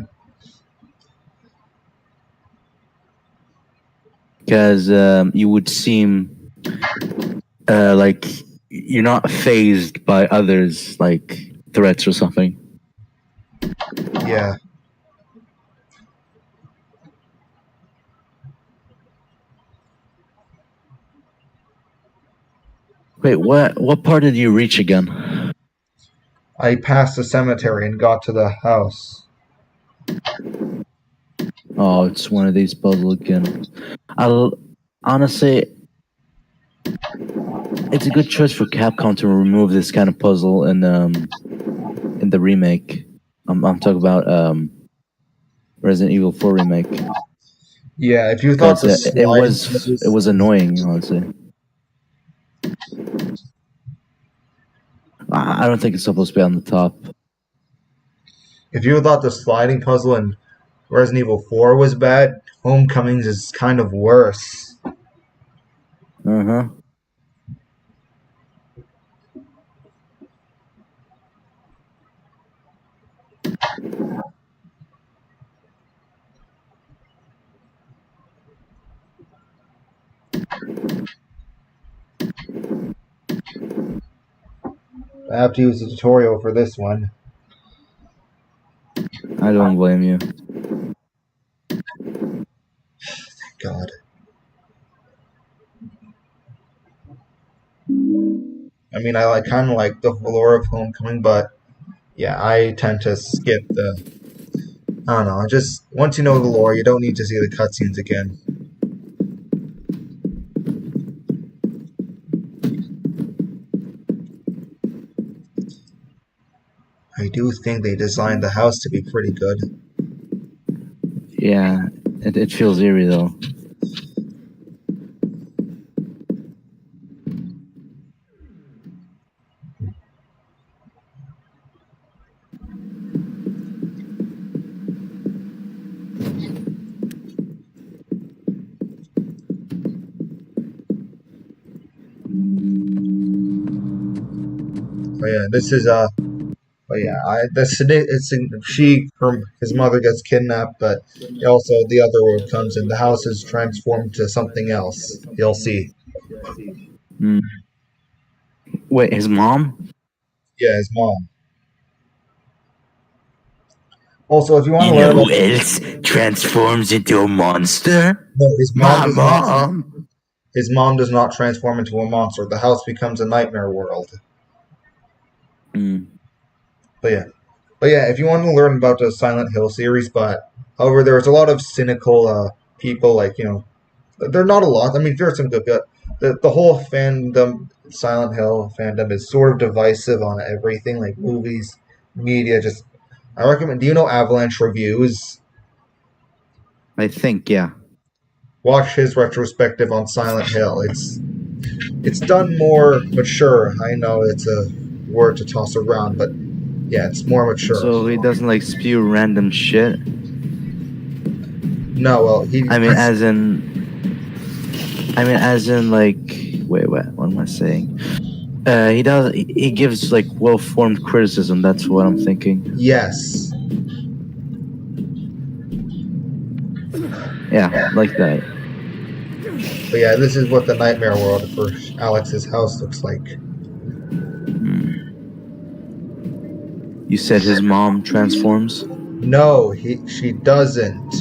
Speaker 2: because you would seem like you're not phased by others, like threats or something.
Speaker 1: Yeah.
Speaker 2: Wait, what part did you reach again?
Speaker 1: I passed the cemetery and got to the house.
Speaker 2: Oh, it's one of these puzzles again. I'll honestly, it's a good choice for Capcom to remove this kind of puzzle in the remake. I'm talking about Resident Evil 4 remake,
Speaker 1: Yeah, if you thought
Speaker 2: because
Speaker 1: the
Speaker 2: it
Speaker 1: sliding
Speaker 2: was annoying, honestly. I don't think it's supposed to be on the top.
Speaker 1: if you thought the sliding puzzle in Resident Evil 4 was bad, Homecomings is kind of worse.
Speaker 2: Uh-huh.
Speaker 1: I have to use the tutorial for this one.
Speaker 2: I don't blame you.
Speaker 1: God. I mean, I kind of like the lore of Homecoming, but yeah, I tend to skip the. I don't know. Just once you know the lore, you don't need to see the cutscenes again. I do think they designed the house to be pretty good.
Speaker 2: Yeah, it feels eerie though.
Speaker 1: Oh yeah, this is Oh yeah, his mother gets kidnapped, but also the other world comes and the house is transformed to something else. You'll see.
Speaker 2: Mm. Wait, his mom?
Speaker 1: Yeah, his mom. Also, if you want
Speaker 2: You
Speaker 1: to learn
Speaker 2: know
Speaker 1: about
Speaker 2: who else transforms into a monster?
Speaker 1: no, his mom
Speaker 2: My
Speaker 1: does not.
Speaker 2: mom.
Speaker 1: His mom does not transform into a monster. The house becomes a nightmare world.
Speaker 2: Mm.
Speaker 1: But yeah, if you want to learn about the Silent Hill series, but however, there's a lot of cynical people. Like they're not a lot. I mean, there's some good, but the whole fandom, Silent Hill fandom, is sort of divisive on everything, like movies, media. Just I recommend. Do you know Avalanche Reviews?
Speaker 2: I think, yeah.
Speaker 1: Watch his retrospective on Silent Hill. It's done more mature. I know it's a word to toss around, but yeah, it's more mature.
Speaker 2: So he doesn't like spew random shit.
Speaker 1: No, well,
Speaker 2: as in like, wait, what am I saying? He gives like well-formed criticism. That's what I'm thinking.
Speaker 1: yes.
Speaker 2: Yeah, like that.
Speaker 1: But yeah, this is what the nightmare world for Alex's house looks like.
Speaker 2: You said his mom transforms?
Speaker 1: No, she doesn't.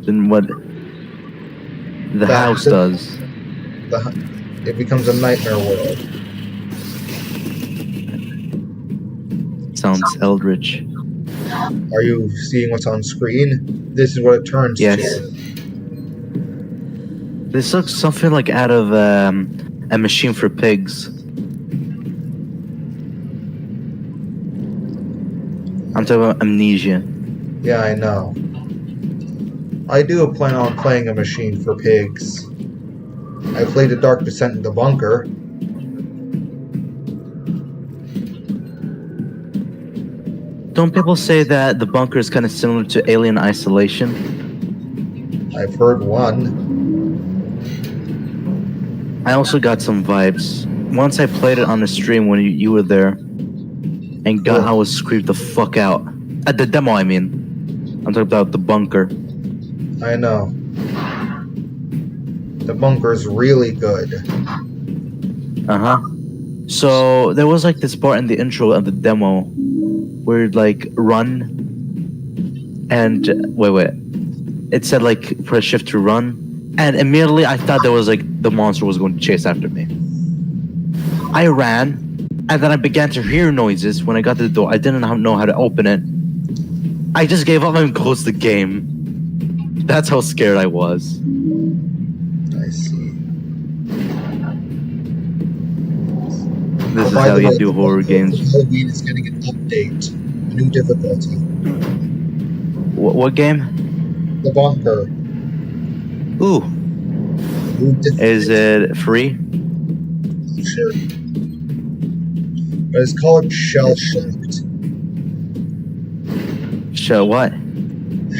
Speaker 2: Then what the house does?
Speaker 1: It becomes a nightmare world.
Speaker 2: Sounds eldritch.
Speaker 1: Are you seeing what's on screen? This is what it turns
Speaker 2: Yes.
Speaker 1: to.
Speaker 2: This looks something like out of a machine for pigs. I'm talking about Amnesia.
Speaker 1: Yeah, I know. I do plan on playing a machine for pigs. I played The Dark Descent in the Bunker.
Speaker 2: Don't people say that the bunker is kind of similar to Alien Isolation?
Speaker 1: I've heard one.
Speaker 2: I also got some vibes. Once I played it on the stream when you were there, and God, I was creeped the fuck out. At the demo, I mean. I'm talking about the bunker.
Speaker 1: I know. The bunker's really good.
Speaker 2: Uh-huh. So there was like this part in the intro of the demo where you'd like run and wait. It said like press shift to run. And immediately I thought there was like the monster was going to chase after me. I ran, and then I began to hear noises when I got to the door. I didn't know how to open it. I just gave up and closed the game. That's how scared I was.
Speaker 1: I see.
Speaker 2: This is
Speaker 1: By
Speaker 2: how
Speaker 1: the
Speaker 2: you
Speaker 1: way,
Speaker 2: do
Speaker 1: the
Speaker 2: horror
Speaker 1: bunker
Speaker 2: games.
Speaker 1: for Halloween is getting an update. A new difficulty.
Speaker 2: What game?
Speaker 1: The bunker.
Speaker 2: Ooh,
Speaker 1: New difficulty.
Speaker 2: is it free?
Speaker 1: Sure. But it's called Shell Shocked.
Speaker 2: Show what?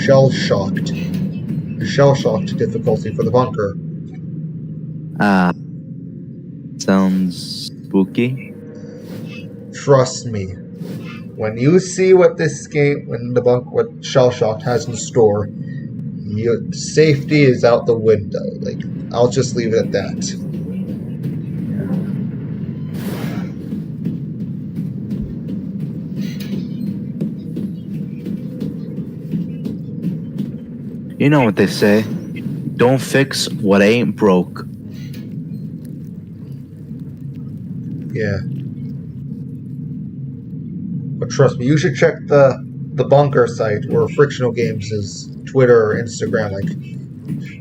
Speaker 1: Shell Shocked. A Shell Shocked difficulty for the bunker.
Speaker 2: Ah, sounds spooky.
Speaker 1: Trust me. When you see what this game, what Shell Shocked has in store, your safety is out the window. Like, I'll just leave it at that.
Speaker 2: You know what they say. Don't fix what ain't broke.
Speaker 1: Yeah. But trust me, you should check the bunker site or Frictional Games' Twitter or Instagram. Like,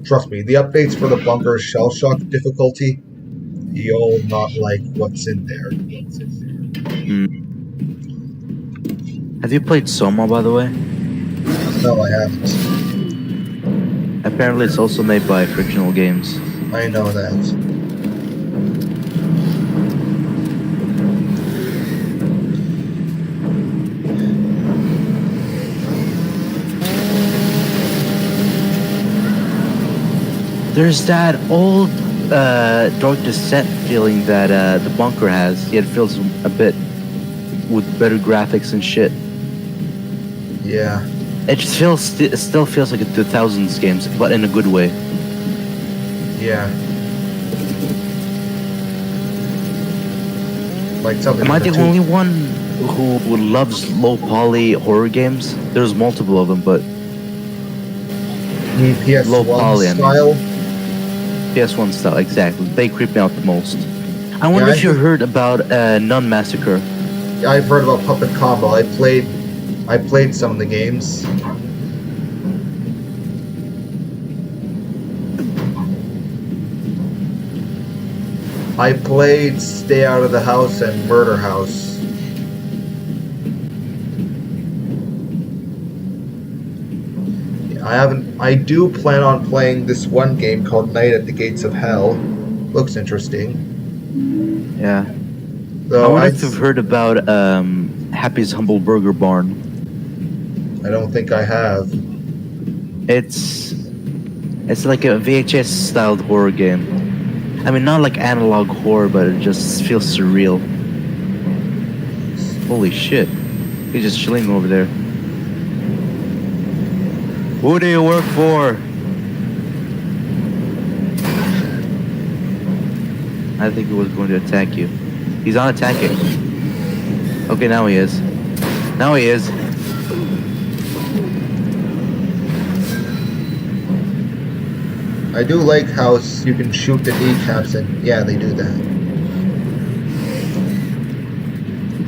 Speaker 1: trust me, the updates for the bunker Shell Shock difficulty, you'll not like what's in there.
Speaker 2: Have you played Soma, by the way?
Speaker 1: No, I haven't.
Speaker 2: Apparently it's also made by Frictional Games.
Speaker 1: I know that.
Speaker 2: There's that old Dark Descent feeling that the bunker has, yet it feels a bit with better graphics and shit.
Speaker 1: Yeah.
Speaker 2: It just it still feels like a 2000s games, but in a good way.
Speaker 1: Yeah. Like something.
Speaker 2: Am I
Speaker 1: with
Speaker 2: the only one who loves low poly horror games? There's multiple of them, but
Speaker 1: PS1
Speaker 2: low poly, I mean.
Speaker 1: style?
Speaker 2: PS1 style, exactly. They creep me out the most. I wonder if you heard about Nun Massacre.
Speaker 1: Yeah, I've heard about Puppet Combo. I played some of the games. I played Stay Out of the House and Murder House. I do plan on playing this one game called Night at the Gates of Hell. Looks interesting.
Speaker 2: Yeah.
Speaker 1: So
Speaker 2: I wonder if you've heard about Happy's Humble Burger Barn.
Speaker 1: I don't think I have.
Speaker 2: It's like a VHS styled horror game. I mean, not like analog horror, but it just feels surreal. Holy shit. He's just chilling over there. Who do you work for? I think he was going to attack you. He's not attacking. Okay, now he is. Now he is.
Speaker 1: I do like how you can shoot the kneecaps, and yeah, they do that.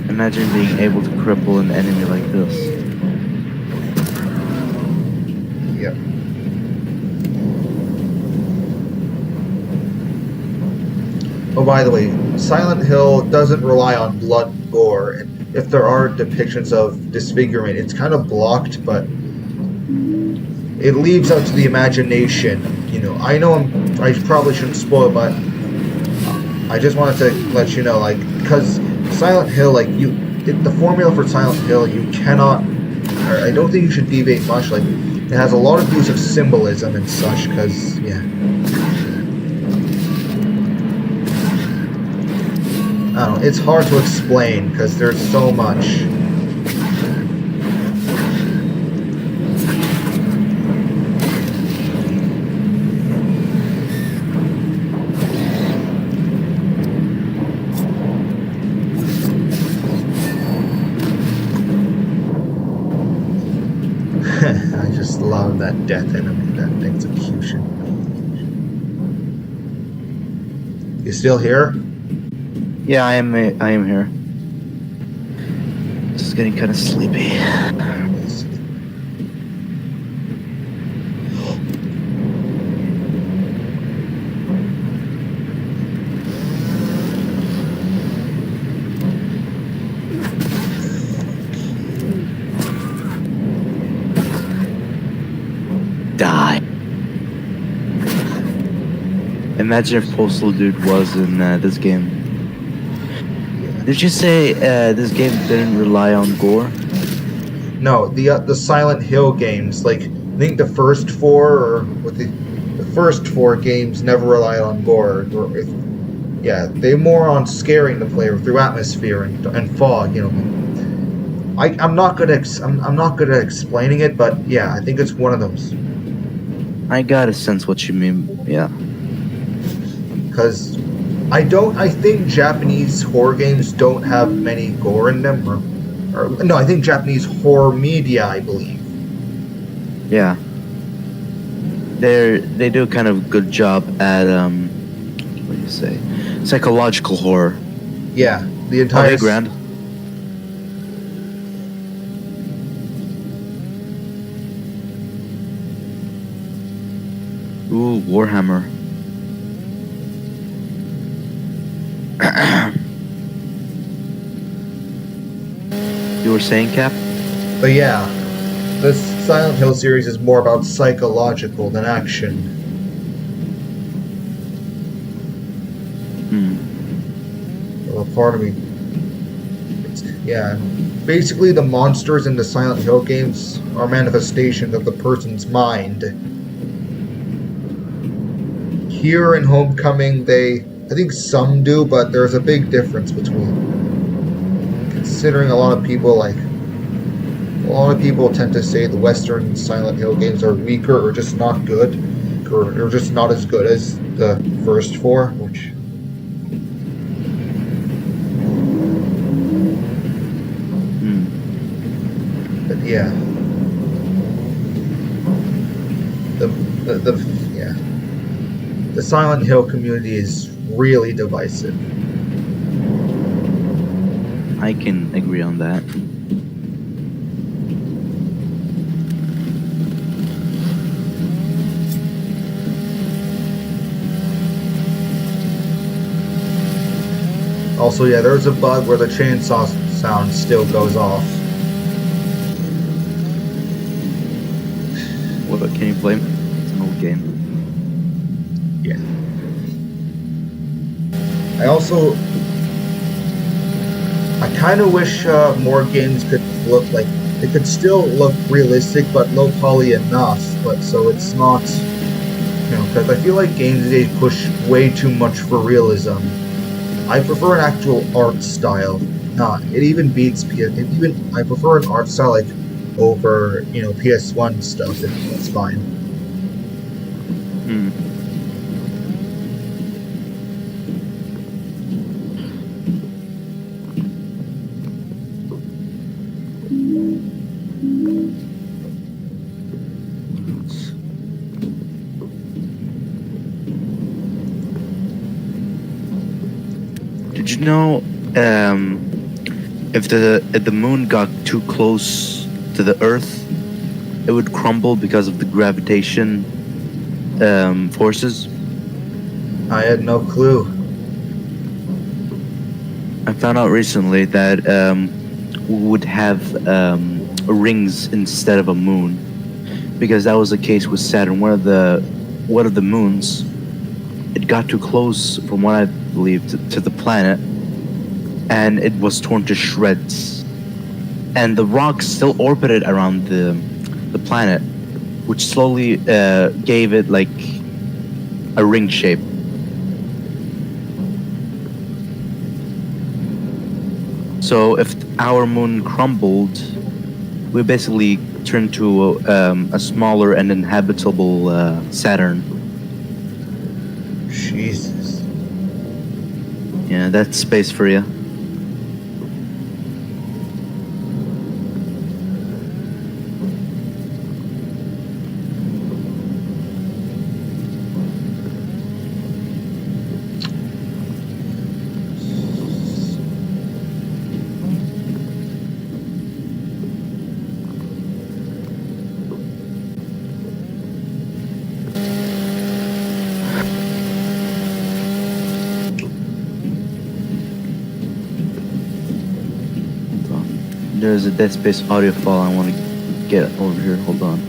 Speaker 2: Imagine being able to cripple an enemy like this.
Speaker 1: Yep. Oh, by the way, Silent Hill doesn't rely on blood and gore, and if there are depictions of disfigurement, it's kind of blocked, but it leaves out to the imagination. You know, I know I probably shouldn't spoil it, but I just wanted to let you know, like, because Silent Hill, like, the formula for Silent Hill, you cannot, or I don't think you should deviate much. Like, it has a lot of use of symbolism and such, because, yeah. I don't know, it's hard to explain, because there's so much. death enemy. That execution. You still here?
Speaker 2: Yeah, I am here. Just getting kind of sleepy.
Speaker 1: Yes.
Speaker 2: Die. Imagine if Postal Dude was in this game. Did you say this game didn't rely on gore?
Speaker 1: No, the Silent Hill games, like I think the first four or what the first four games never relied on gore. Yeah, they more on scaring the player through atmosphere and fog. You know, I'm not good at I'm not good at explaining it, but yeah, I think it's one of those.
Speaker 2: I gotta sense what you mean. Yeah.
Speaker 1: Because I think Japanese horror games don't have many gore in them. Or no, I think Japanese horror media, I believe.
Speaker 2: Yeah. They do kind of a good job at what do you say? Psychological horror.
Speaker 1: Yeah, the
Speaker 2: Oh,
Speaker 1: entire.
Speaker 2: hey, Grand. Ooh, Warhammer. You were saying, Cap?
Speaker 1: But yeah, this Silent Hill series is more about psychological than action. Well, part of me. Yeah, basically the monsters in the Silent Hill games are manifestations of the person's mind. Here in Homecoming, I think some do, but there's a big difference between. Considering a lot of people tend to say the Western Silent Hill games are weaker or just not good, or just not as good as the first four, which. But yeah, the Silent Hill community is really divisive.
Speaker 2: I can agree on that.
Speaker 1: Also, yeah, there's a bug where the chainsaw sound still goes off.
Speaker 2: What can you blame? It's an old game.
Speaker 1: Yeah. I kind of wish more games could look like they could still look realistic, but low poly enough. But so it's not, because I feel like games these days push way too much for realism. I prefer an actual art style. It even beats I prefer an art style like over PS1 stuff. That's fine.
Speaker 2: Did you know if the moon got too close to the Earth, it would crumble because of the gravitation forces?
Speaker 1: I had no clue.
Speaker 2: I found out recently that we would have rings instead of a moon, because that was the case with Saturn. One of the moons, it got too close, from what I believe, to the planet, and it was torn to shreds. And the rocks still orbited around the planet, which slowly gave it like a ring shape. So if our moon crumbled, we basically turned to a smaller and inhabitable Saturn.
Speaker 1: Jesus.
Speaker 2: Yeah, that's space for you. There's a Dead Space audio file I want to get over here. Hold on.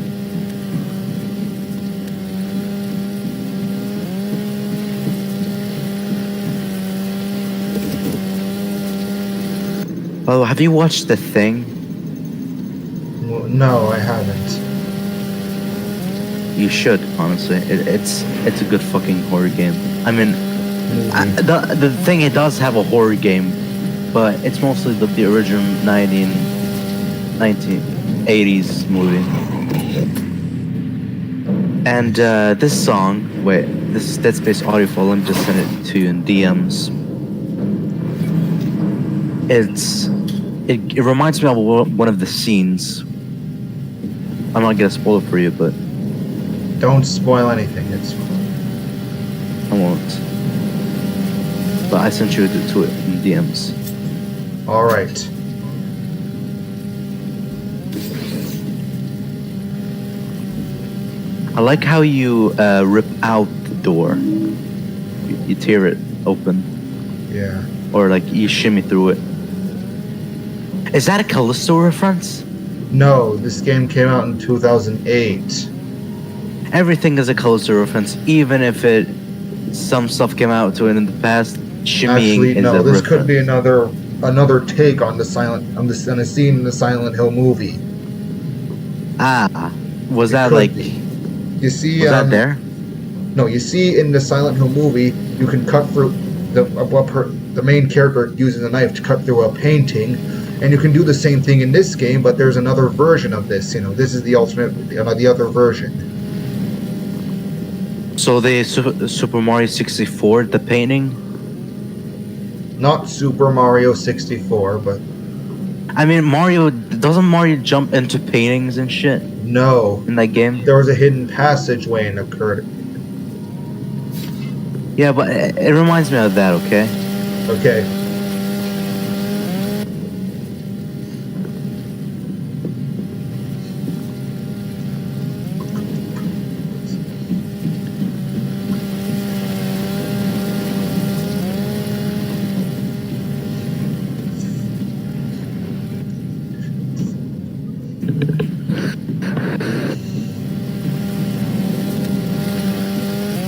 Speaker 2: Oh, have you watched The Thing?
Speaker 1: Well, no, I haven't.
Speaker 2: You should, honestly. It's a good fucking horror game. I mean, the thing, it does have a horror game, but it's mostly the original 1980s movie. And this song, wait, this is Dead Space audio file. Let me just send it to you in DMs. It reminds me of one of the scenes. I'm not gonna spoil it for you, but
Speaker 1: Don't spoil anything. It's
Speaker 2: I won't. But I sent you to it in DMs.
Speaker 1: all right.
Speaker 2: I like how you rip out the door. You tear it open,
Speaker 1: Yeah.
Speaker 2: or like you shimmy through it. Is that a Callisto reference?
Speaker 1: No, this game came out in 2008.
Speaker 2: Everything is a Callisto reference, even if some stuff came out to it in the past. Shimmying
Speaker 1: Actually,
Speaker 2: is
Speaker 1: no.
Speaker 2: a
Speaker 1: This
Speaker 2: reference.
Speaker 1: could be another take on a scene in the Silent Hill movie.
Speaker 2: Ah, was
Speaker 1: It
Speaker 2: that
Speaker 1: could
Speaker 2: like?
Speaker 1: be. You see,
Speaker 2: Was that there?
Speaker 1: No, you see in the Silent Hill movie, you can cut through the main character uses a knife to cut through a painting, and you can do the same thing in this game. But there's another version of this. This is the the other version.
Speaker 2: So the Super Mario 64, the painting.
Speaker 1: Not Super Mario 64, but
Speaker 2: I mean, doesn't Mario jump into paintings and shit
Speaker 1: no,
Speaker 2: in that game?
Speaker 1: there was a hidden passageway and occurred.
Speaker 2: Yeah, but it reminds me of that. Okay.
Speaker 1: Okay.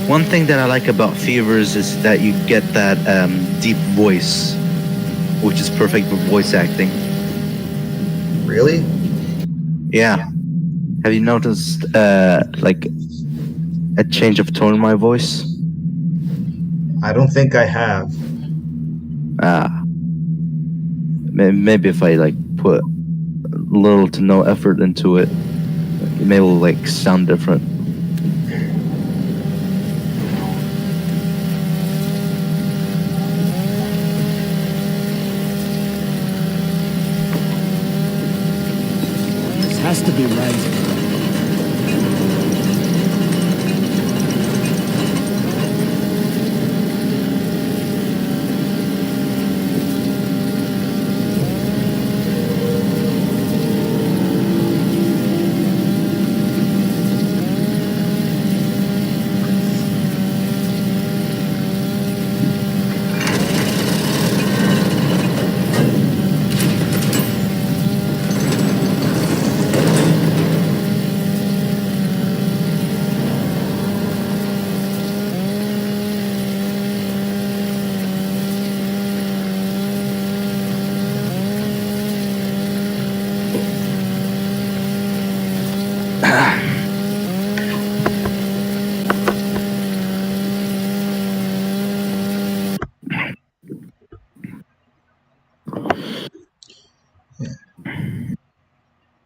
Speaker 2: One thing that I like about Fevers is that you get that deep voice, which is perfect for voice acting.
Speaker 1: Really?
Speaker 2: Yeah. Have you noticed like a change of tone in my voice?
Speaker 1: I don't think I have.
Speaker 2: Maybe if I like put little to no effort into it, maybe it'll like sound different.
Speaker 5: This has to be right.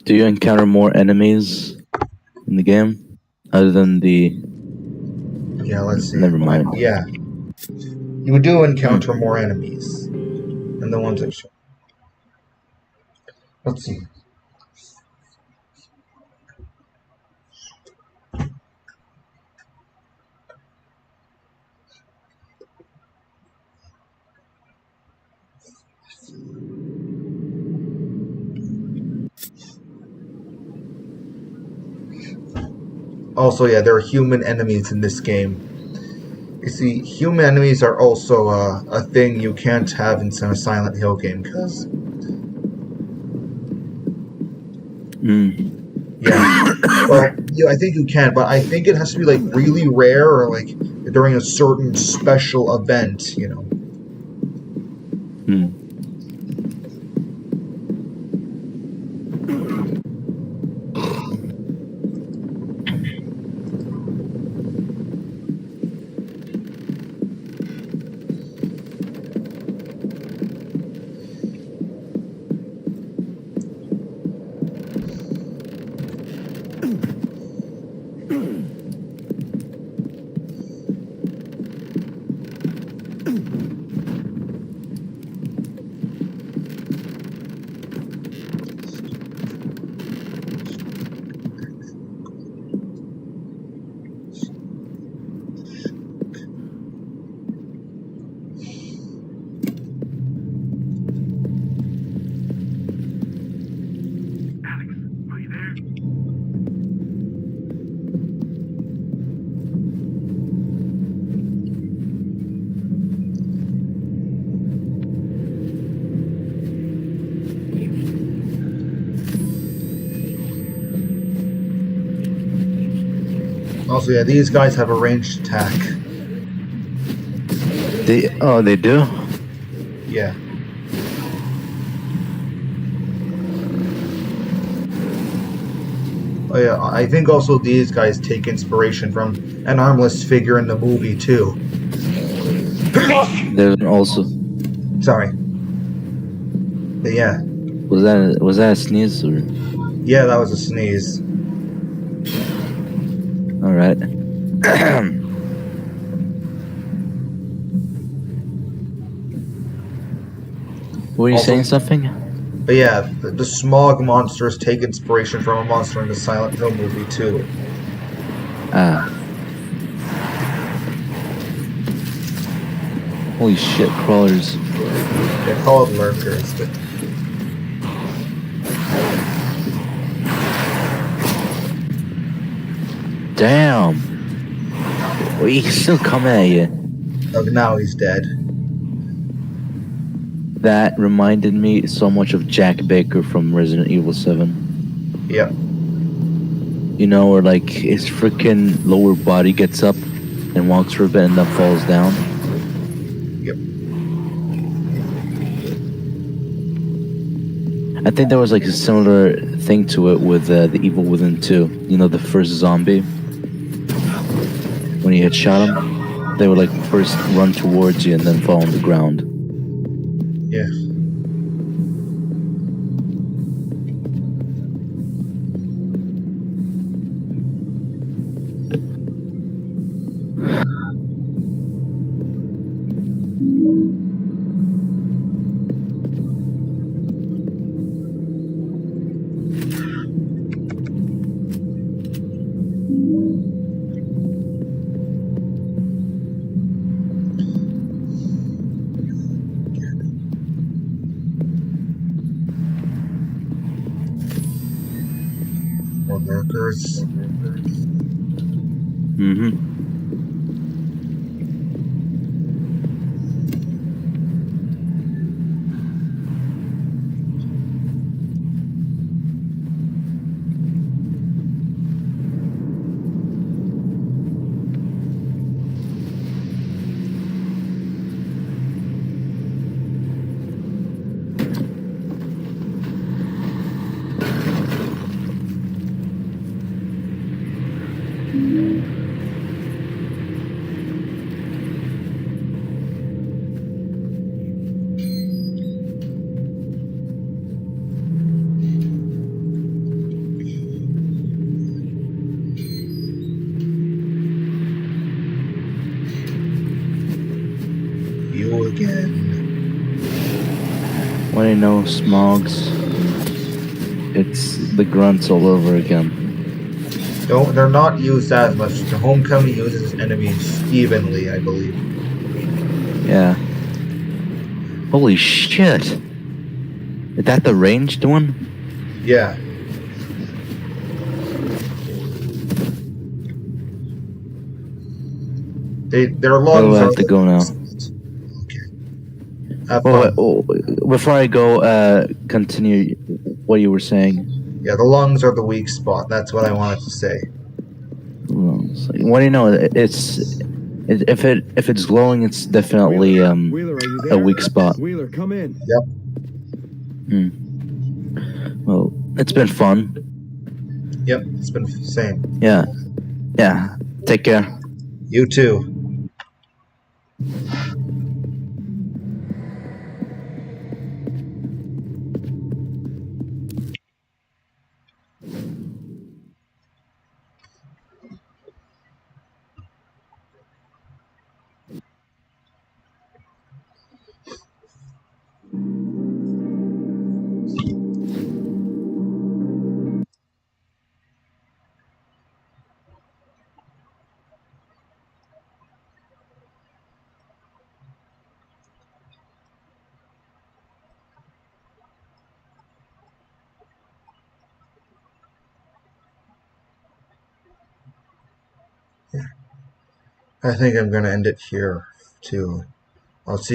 Speaker 2: Do you encounter more enemies in the game other than the?
Speaker 1: Yeah, let's see.
Speaker 2: Never mind.
Speaker 1: Yeah. You do encounter more enemies than the ones that show. Let's see. Also, yeah, there are human enemies in this game. You see, human enemies are also a thing you can't have in a Silent Hill game, because
Speaker 2: Mm.
Speaker 1: Yeah. Well, yeah, I think you can, but I think it has to be like really rare or like during a certain special event, you know.
Speaker 2: Mm.
Speaker 1: Also, yeah, these guys have a ranged attack.
Speaker 2: They do?
Speaker 1: Yeah. Oh yeah, I think also these guys take inspiration from an armless figure in the movie too.
Speaker 2: There's also
Speaker 1: Sorry. But yeah.
Speaker 2: was that a sneeze or
Speaker 1: Yeah, that was a sneeze.
Speaker 2: all right. Were you
Speaker 1: Also-
Speaker 2: saying something?
Speaker 1: But yeah, the smog monsters take inspiration from a monster in the Silent Hill movie too.
Speaker 2: Ah. Holy shit, crawlers.
Speaker 1: They're called lurkers, but
Speaker 2: Damn. Well, he's still coming at you.
Speaker 1: now he's dead.
Speaker 2: That reminded me so much of Jack Baker from Resident Evil 7.
Speaker 1: Yep.
Speaker 2: You know, where like his freaking lower body gets up and walks for a bit and then falls down.
Speaker 1: Yep.
Speaker 2: I think there was like a similar thing to it with the Evil Within 2. You know, the first zombie. When you headshot them, they would like first run towards you and then fall on the ground.
Speaker 1: Yeah. More lurkers.
Speaker 2: Mm-hmm.
Speaker 1: You again.
Speaker 2: When I know smogs, it's the grunts all over again.
Speaker 1: They're not used as much. The Homecoming uses enemies evenly, I believe.
Speaker 2: Yeah. Holy shit. Is that the ranged one?
Speaker 1: Yeah. Their
Speaker 2: Where
Speaker 1: lungs
Speaker 2: do I
Speaker 1: are.
Speaker 2: have to go now?
Speaker 1: Have
Speaker 2: Oh,
Speaker 1: fun.
Speaker 2: before I go, continue what you were saying.
Speaker 1: Yeah, the lungs are the weak spot. That's what I wanted to say.
Speaker 2: What do you know? If it's glowing, it's definitely
Speaker 5: Wheeler, are you
Speaker 2: a
Speaker 5: there?
Speaker 2: weak spot.
Speaker 5: Wheeler, come in.
Speaker 1: Yep.
Speaker 2: Well, it's been fun.
Speaker 1: Yep. It's been same.
Speaker 2: Yeah. Yeah. Take care.
Speaker 1: You too. I think I'm gonna end it here too. I'll see.